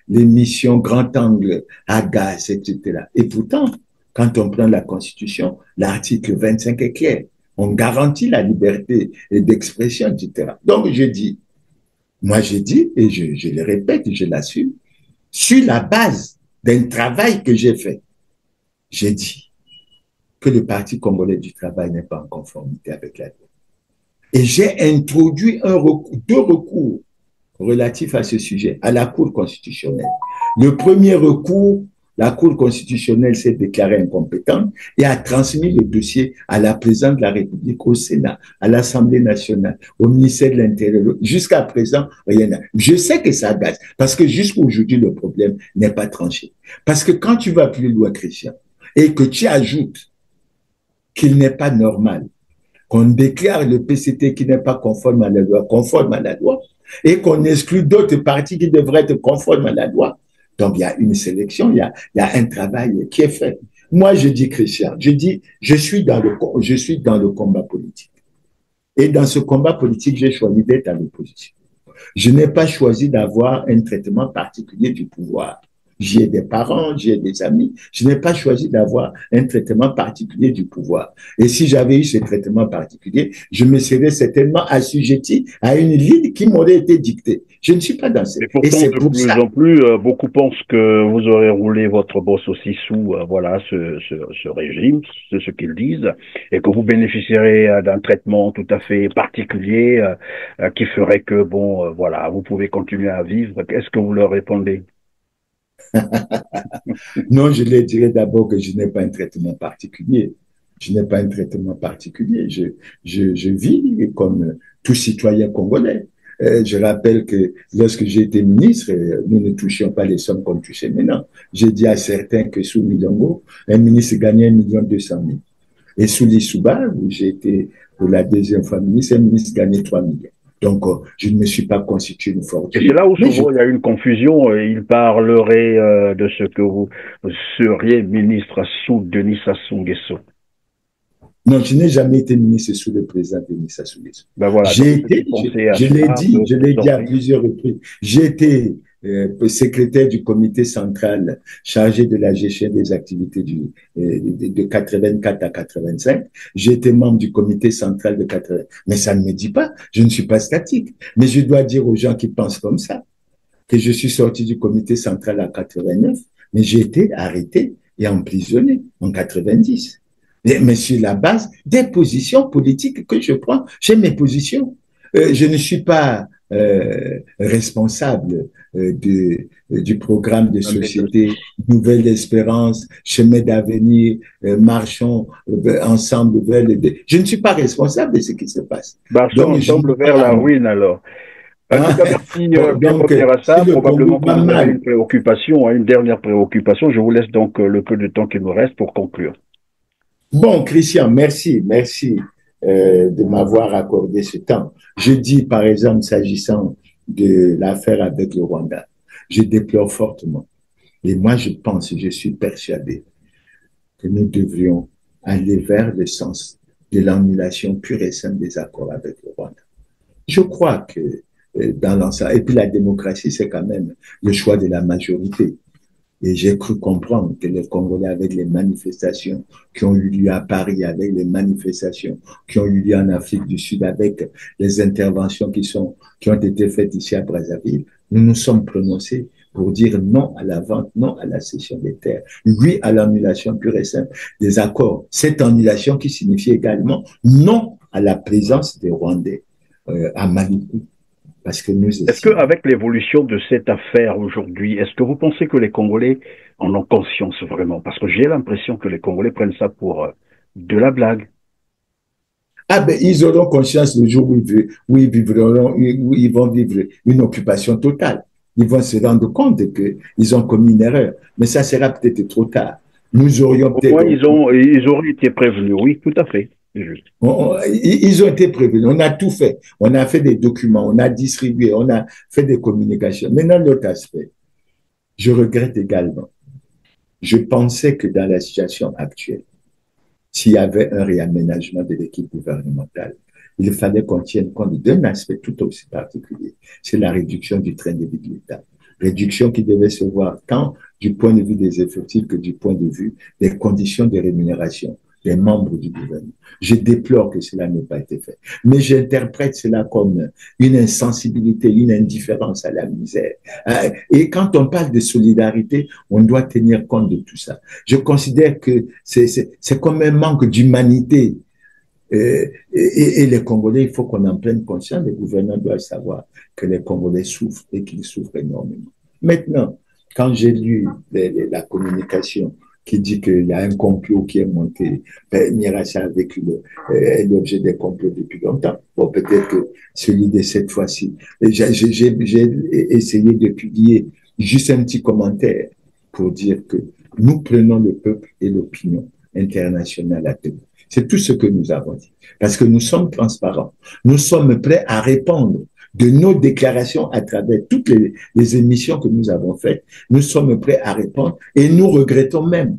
l'émission Grand Angle agace, etc. Et pourtant, quand on prend la Constitution, l'article 25 est clair. On garantit la liberté d'expression, etc. Donc, moi j'ai dit, et je le répète, je l'assume, sur la base d'un travail que j'ai fait, j'ai dit que le Parti congolais du travail n'est pas en conformité avec la loi. Et j'ai introduit deux recours relatifs à ce sujet, à la Cour constitutionnelle. Le premier recours, la Cour constitutionnelle s'est déclarée incompétente et a transmis le dossier à la présidente de la République, au Sénat, à l'Assemblée nationale, au ministère de l'Intérieur. Jusqu'à présent, rien n'a. Je sais que ça agace, parce que jusqu'à aujourd'hui, le problème n'est pas tranché. Parce que quand tu vas plus loin, Christian, et que tu ajoutes qu'il n'est pas normal qu'on déclare le PCT qui n'est pas conforme à la loi, et qu'on exclut d'autres partis qui devraient être conformes à la loi. Donc, il y a une sélection, il y a un travail qui est fait. Moi, je dis, Christian, je suis dans le combat politique. Et dans ce combat politique, j'ai choisi d'être à l'opposition. Je n'ai pas choisi d'avoir un traitement particulier du pouvoir. J'ai des parents, j'ai des amis. Je n'ai pas choisi d'avoir un traitement particulier du pouvoir. Et si j'avais eu ce traitement particulier, je me serais certainement assujetti à une ligne qui m'aurait été dictée. Je ne suis pas dans cette... Et c'est pour ça. De plus en plus, beaucoup pensent que vous aurez roulé votre bosse aussi sous ce régime, c'est ce qu'ils disent, et que vous bénéficierez d'un traitement tout à fait particulier qui ferait que, vous pouvez continuer à vivre. Est-ce que vous leur répondez? Non, je leur dirais d'abord que je n'ai pas un traitement particulier. Je n'ai pas un traitement particulier. Je vis comme tout citoyen congolais. Je rappelle que lorsque j'ai été ministre, nous ne touchions pas les sommes qu'on touchait maintenant. J'ai dit à certains que sous Milongo, un ministre gagnait 1 200 000. Et sous l'Issouba, où j'ai été pour la deuxième fois ministre, un ministre gagnait 3 millions. Donc, je ne me suis pas constitué une fortune. Et c'est là où souvent il y a une confusion. Il parlerait de ce que vous seriez ministre sous Denis Sassou Nguesso. Non, je n'ai jamais été ministre sous le président Denis Sassou Nguesso. Ben voilà, j'ai été, je l'ai dit à plusieurs reprises, j'ai été secrétaire du comité central chargé de la gestion des activités de 84 à 85. J'ai été membre du comité central de 80. Mais ça ne me dit pas, je ne suis pas statique. Mais je dois dire aux gens qui pensent comme ça que je suis sorti du comité central à 89, mais j'ai été arrêté et emprisonné en 90. Mais sur la base des positions politiques que je prends, j'ai mes positions. Je ne suis pas responsable du programme de société Nouvelle Espérance, Chemin d'avenir, marchons ensemble vers le... Je ne suis pas responsable de ce qui se passe. Donc, on semble vers la ruine alors. Donc, probablement que vous avez une préoccupation, une dernière préoccupation. Je vous laisse donc le peu de temps qu'il nous reste pour conclure. Bon, Christian, merci de m'avoir accordé ce temps. Je dis, par exemple, s'agissant de l'affaire avec le Rwanda. Je déplore fortement. Et moi, je suis persuadé que nous devrions aller vers le sens de l'annulation pure et simple des accords avec le Rwanda. Je crois que dans l'ensemble, et puis la démocratie, c'est quand même le choix de la majorité. Et j'ai cru comprendre que les Congolais, avec les manifestations qui ont eu lieu à Paris, avec les manifestations qui ont eu lieu en Afrique du Sud, avec les interventions qui ont été faites ici à Brazzaville, nous nous sommes prononcés pour dire non à la vente, non à la cession des terres, oui à l'annulation pure et simple des accords. Cette annulation qui signifie également non à la présence des Rwandais à Maluku. Parce que est-ce qu'avec l'évolution de cette affaire aujourd'hui, est-ce que vous pensez que les Congolais en ont conscience vraiment? Parce que j'ai l'impression que les Congolais prennent ça pour de la blague. Ah ben, ils auront conscience le jour où ils vont vivre une occupation totale. Ils vont se rendre compte qu'ils ont commis une erreur. Mais ça sera peut-être trop tard. Nous aurions peut-être... Ils auraient été prévenus, oui, tout à fait. Ils ont été prévenus, on a tout fait, on a fait des documents, on a distribué, on a fait des communications. Maintenant, l'autre aspect, je regrette également. Je pensais que dans la situation actuelle, s'il y avait un réaménagement de l'équipe gouvernementale, il fallait qu'on tienne compte d'un aspect tout aussi particulier, c'est la réduction du train de vie de l'État. Réduction qui devait se voir tant du point de vue des effectifs que du point de vue des conditions de rémunération des membres du gouvernement. Je déplore que cela n'ait pas été fait. Mais j'interprète cela comme une insensibilité, une indifférence à la misère. Et quand on parle de solidarité, on doit tenir compte de tout ça. Je considère que c'est comme un manque d'humanité. Et les Congolais, il faut qu'on en prenne conscience. Les gouvernants doivent savoir que les Congolais souffrent et qu'ils souffrent énormément. Maintenant, quand j'ai lu la communication qui dit qu'il y a un complot qui est monté, Miracha a vécu l'objet des complots depuis longtemps. Bon, peut-être que celui de cette fois-ci. J'ai essayé de publier juste un petit commentaire pour dire que nous prenons le peuple et l'opinion internationale à témoin. C'est tout ce que nous avons dit. Parce que nous sommes transparents. Nous sommes prêts à répondre de nos déclarations à travers toutes les émissions que nous avons faites. Nous sommes prêts à répondre et nous regrettons même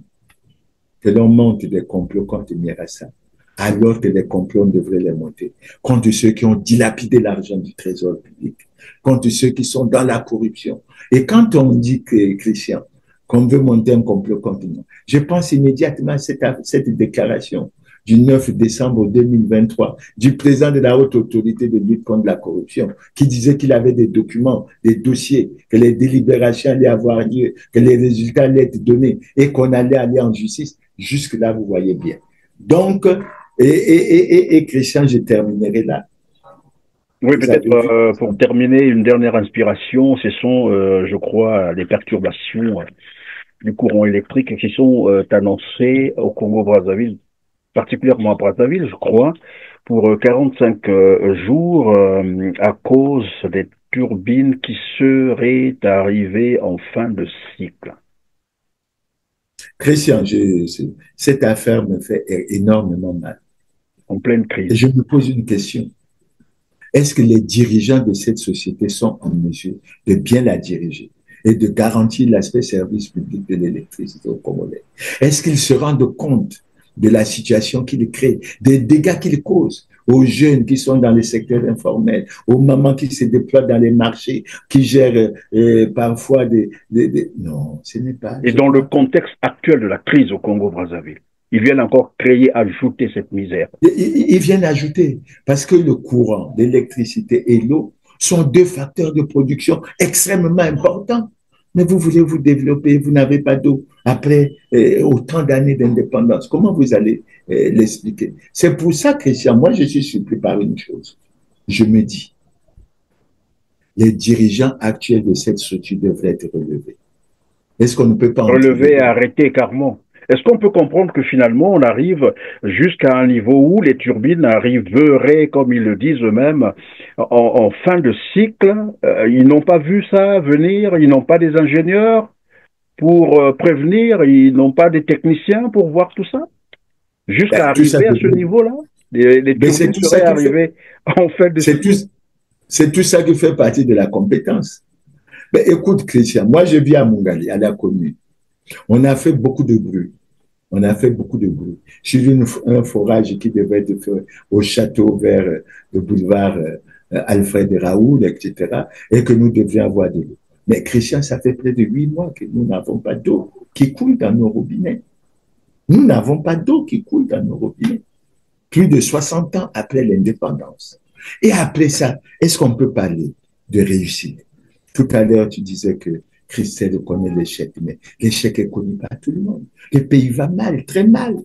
que l'on monte des complots contre Mirassa, alors que les complots, on devrait les monter contre ceux qui ont dilapidé l'argent du trésor public, contre ceux qui sont dans la corruption. Et quand on dit que, Christian, qu'on veut monter un complot contre nous, je pense immédiatement à cette déclaration du 9 décembre 2023 du président de la haute autorité de lutte contre la corruption qui disait qu'il avait des documents, des dossiers, que les délibérations allaient avoir lieu, que les résultats allaient être donnés et qu'on allait aller en justice. Jusque-là, vous voyez bien. Donc, et Christian, je terminerai là. Oui, peut-être pour terminer, une dernière inspiration, ce sont, je crois, les perturbations du courant électrique qui sont annoncées au Congo-Brazzaville, particulièrement à Brazzaville, je crois, pour 45 jours à cause des turbines qui seraient arrivées en fin de cycle. Christian, cette affaire me fait énormément mal. En pleine crise. Et je me pose une question. Est-ce que les dirigeants de cette société sont en mesure de bien la diriger et de garantir l'aspect service public de l'électricité aux Congolais? Est-ce qu'ils se rendent compte de la situation qu'ils créent, des dégâts qu'ils causent aux jeunes qui sont dans les secteurs informels, aux mamans qui se déploient dans les marchés, qui gèrent parfois Non, ce n'est pas... Et dans le contexte actuel de la crise au Congo-Brazzaville, ils viennent encore ajouter cette misère. Ils viennent ajouter, parce que le courant, l'électricité et l'eau sont deux facteurs de production extrêmement importants. Mais vous voulez vous développer, vous n'avez pas d'eau après autant d'années d'indépendance. Comment vous allez l'expliquer? C'est pour ça, Christian, moi je suis surpris par une chose. Je me dis, les dirigeants actuels de cette structure devraient être relevés. Est-ce qu'on ne peut pas... Relever et arrêter carrément. Est-ce qu'on peut comprendre que finalement on arrive jusqu'à un niveau où les turbines arriveraient, comme ils le disent eux-mêmes, en fin de cycle? Ils n'ont pas vu ça venir, ils n'ont pas des ingénieurs pour prévenir, ils n'ont pas des techniciens pour voir tout ça? Jusqu'à arriver à ce niveau-là, les turbines seraient arrivées en fin de cycle. C'est tout ça qui fait partie de la compétence. Mais écoute, Christian, moi je vis à Mongali, à la commune. On a fait beaucoup de bruit. On a fait beaucoup de bruit. J'ai vu un forage qui devait être fait au château vers le boulevard Alfred Raoul, etc. Et que nous devions avoir de l'eau. Mais Christian, ça fait près de 8 mois que nous n'avons pas d'eau qui coule dans nos robinets. Nous n'avons pas d'eau qui coule dans nos robinets. Plus de 60 ans après l'indépendance. Et après ça, est-ce qu'on peut parler de réussite? Tout à l'heure, tu disais que Christelle connaît l'échec, mais l'échec est connu par tout le monde. Le pays va mal, très mal.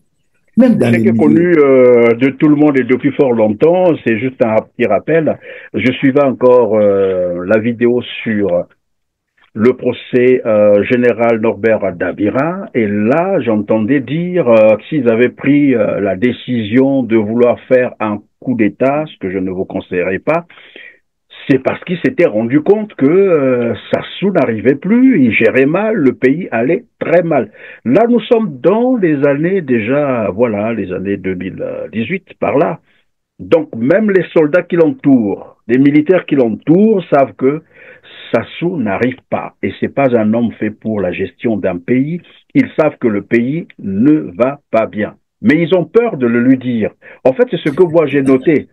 Même dans l'échec est connu de tout le monde et depuis fort longtemps. C'est juste un petit rappel. Je suivais encore la vidéo sur le procès général Norbert Dabira, et là, j'entendais dire s'ils avaient pris la décision de vouloir faire un coup d'État, ce que je ne vous conseillerais pas, c'est parce qu'ils s'étaient rendu compte que Sassou n'arrivait plus, il gérait mal, le pays allait très mal. Là, nous sommes dans les années déjà, voilà, les années 2018, par là. Donc, même les soldats qui l'entourent, les militaires qui l'entourent savent que Sassou n'arrive pas. Et c'est pas un homme fait pour la gestion d'un pays. Ils savent que le pays ne va pas bien. Mais ils ont peur de le lui dire. En fait, c'est ce que moi j'ai noté.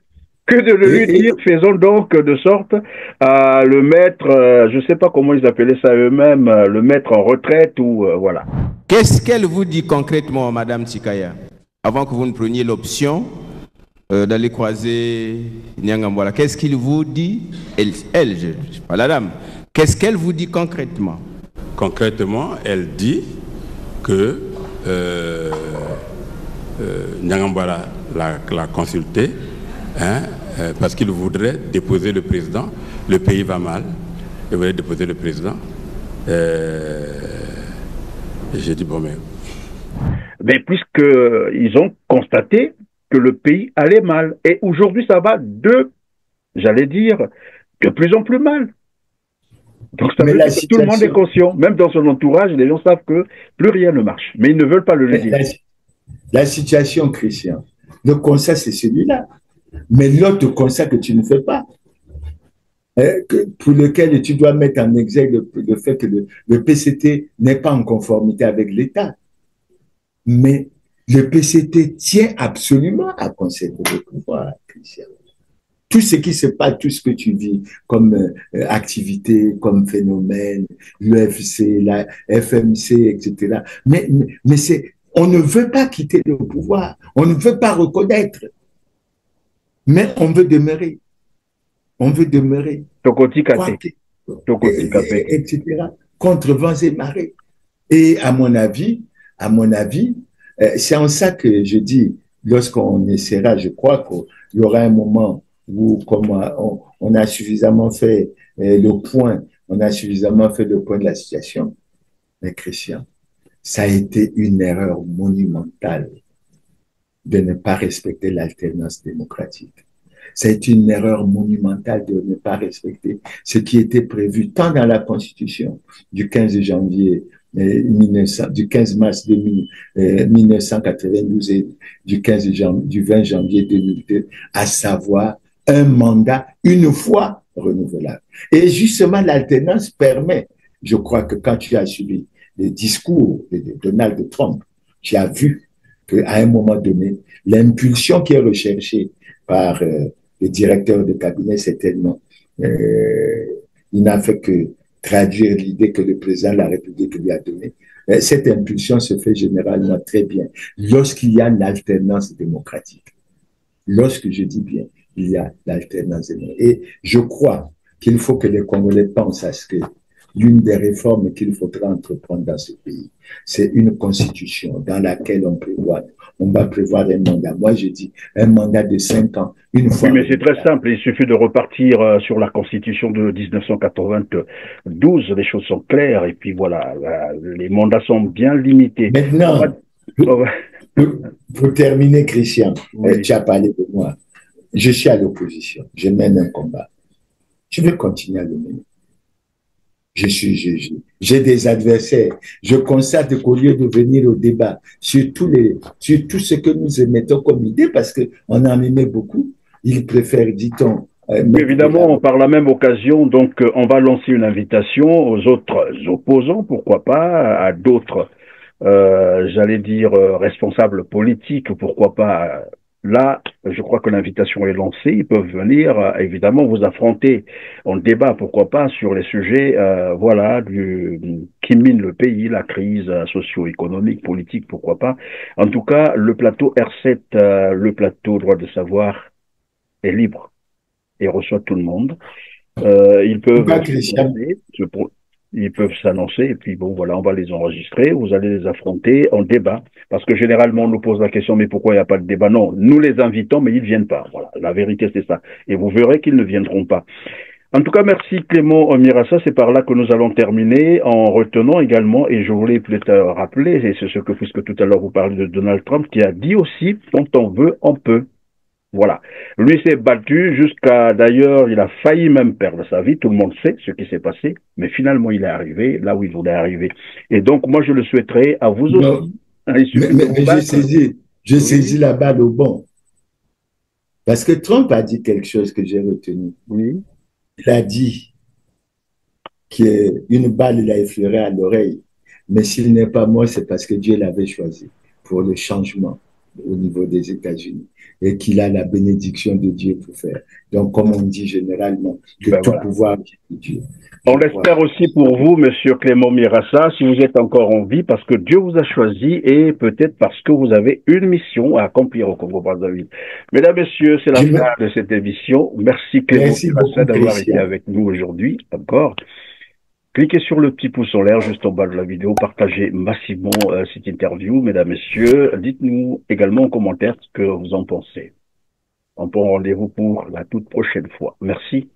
Que de le lui dire, faisons donc de sorte à le mettre, je ne sais pas comment ils appelaient ça eux-mêmes, le mettre en retraite ou voilà. Qu'est-ce qu'elle vous dit concrètement, Madame Tsikaya, avant que vous ne preniez l'option d'aller croiser Nyangambwala? Qu'est-ce qu'il vous dit? Elle, je ne sais pas la dame. Qu'est-ce qu'elle vous dit concrètement? Concrètement, elle dit que Nyangambwala l'a consulté, hein, parce qu'il voudrait déposer le président. Le pays va mal. Il voudrait déposer le président. J'ai dit, bon, mais puisqu'ils ont constaté que le pays allait mal. Et aujourd'hui, ça va j'allais dire, de plus en plus mal. Donc ça veut dire que tout le monde est conscient. Même dans son entourage, les gens savent que plus rien ne marche. Mais ils ne veulent pas le dire. La situation, Christian, le constat, c'est celui-là. Mais l'autre constat que tu ne fais pas, pour lequel tu dois mettre en exergue le fait que le PCT n'est pas en conformité avec l'État. Mais le PCT tient absolument à conserver le pouvoir, Christian. Tout ce qui se passe, tout ce que tu vis comme activité, comme phénomène, l'UFC, la FMC, etc. Mais on ne veut pas quitter le pouvoir, on ne veut pas reconnaître, mais on veut demeurer. On veut demeurer. Etc. Contre vents et marées. Et à mon avis, c'est en ça que je dis, lorsqu'on essaiera, je crois qu'il y aura un moment où, comme on a suffisamment fait le point de la situation. Mais Christian, ça a été une erreur monumentale de ne pas respecter l'alternance démocratique. Ça a été une erreur monumentale de ne pas respecter ce qui était prévu tant dans la Constitution du 15 janvier du 15 mars 1992 et du 20 janvier 2002, à savoir un mandat une fois renouvelable. Et justement, l'alternance permet, je crois que quand tu as suivi les discours de Donald Trump, tu as vu qu'à un moment donné, l'impulsion qui est recherchée par le directeur de cabinet, c'est tellement, il n'a fait que traduire l'idée que le président de la République lui a donnée. Cette impulsion se fait généralement très bien lorsqu'il y a l'alternance démocratique. Lorsque je dis bien, il y a l'alternance démocratique. Et je crois qu'il faut que les Congolais pensent à ce que l'une des réformes qu'il faudra entreprendre dans ce pays, c'est une constitution dans laquelle on va prévoir un mandat. Moi, je dis un mandat de 5 ans, une fois. Oui, mais c'est très simple. Il suffit de repartir sur la constitution de 1992. Les choses sont claires et puis voilà, les mandats sont bien limités. Maintenant, pour terminer, Christian, tu as parlé de moi. Je suis à l'opposition. Je mène un combat. Je vais continuer à le mener. J'ai des adversaires. Je constate qu'au lieu de venir au débat sur tout ce que nous émettons comme idée, parce qu'on en émet beaucoup, ils préfèrent, dit-on, Évidemment, par la même occasion, donc, on va lancer une invitation aux autres opposants, pourquoi pas, à d'autres, j'allais dire, responsables politiques, pourquoi pas. Là, je crois que l'invitation est lancée. Ils peuvent venir, évidemment, vous affronter en débat, pourquoi pas, sur les sujets, voilà, qui minent le pays, la crise socio-économique, politique, pourquoi pas. En tout cas, le plateau R7, le plateau droit de savoir, est libre et reçoit tout le monde. Ils peuvent s'annoncer et puis bon voilà, on va les enregistrer, vous allez les affronter en débat, parce que généralement on nous pose la question mais pourquoi il n'y a pas de débat? Non, nous les invitons mais ils ne viennent pas, voilà, la vérité c'est ça, et vous verrez qu'ils ne viendront pas. En tout cas, merci Clément Mirassa, c'est par là que nous allons terminer, en retenant également, et je voulais peut-être rappeler, et c'est ce que, puisque tout à l'heure vous parlez de Donald Trump, qui a dit aussi, quand on veut, on peut. Voilà. Lui s'est battu jusqu'à, d'ailleurs, il a failli même perdre sa vie. Tout le monde sait ce qui s'est passé, mais finalement, il est arrivé là où il voulait arriver. Et donc, moi, je le souhaiterais à vous aussi. Mais j'ai saisi la balle au bon. Parce que Trump a dit quelque chose que j'ai retenu. Oui. Il a dit qu'une balle, il a effleuré à l'oreille. Mais s'il n'est pas mort, c'est parce que Dieu l'avait choisi pour le changement au niveau des États-Unis et qu'il a la bénédiction de Dieu pour faire. Donc, comme on dit généralement, que tout pouvoir vient de Dieu. On l'espère aussi pour vous, Monsieur Clément Mirassa, si vous êtes encore en vie, parce que Dieu vous a choisi et peut-être parce que vous avez une mission à accomplir au Congo-Brazzaville. Mesdames, Messieurs, c'est la fin de cette émission. Merci Clément Mirassa d'avoir été avec nous aujourd'hui encore. Cliquez sur le petit pouce en l'air juste en bas de la vidéo, partagez massivement cette interview, mesdames, messieurs. Dites-nous également en commentaire ce que vous en pensez. On prend rendez-vous pour la toute prochaine fois. Merci.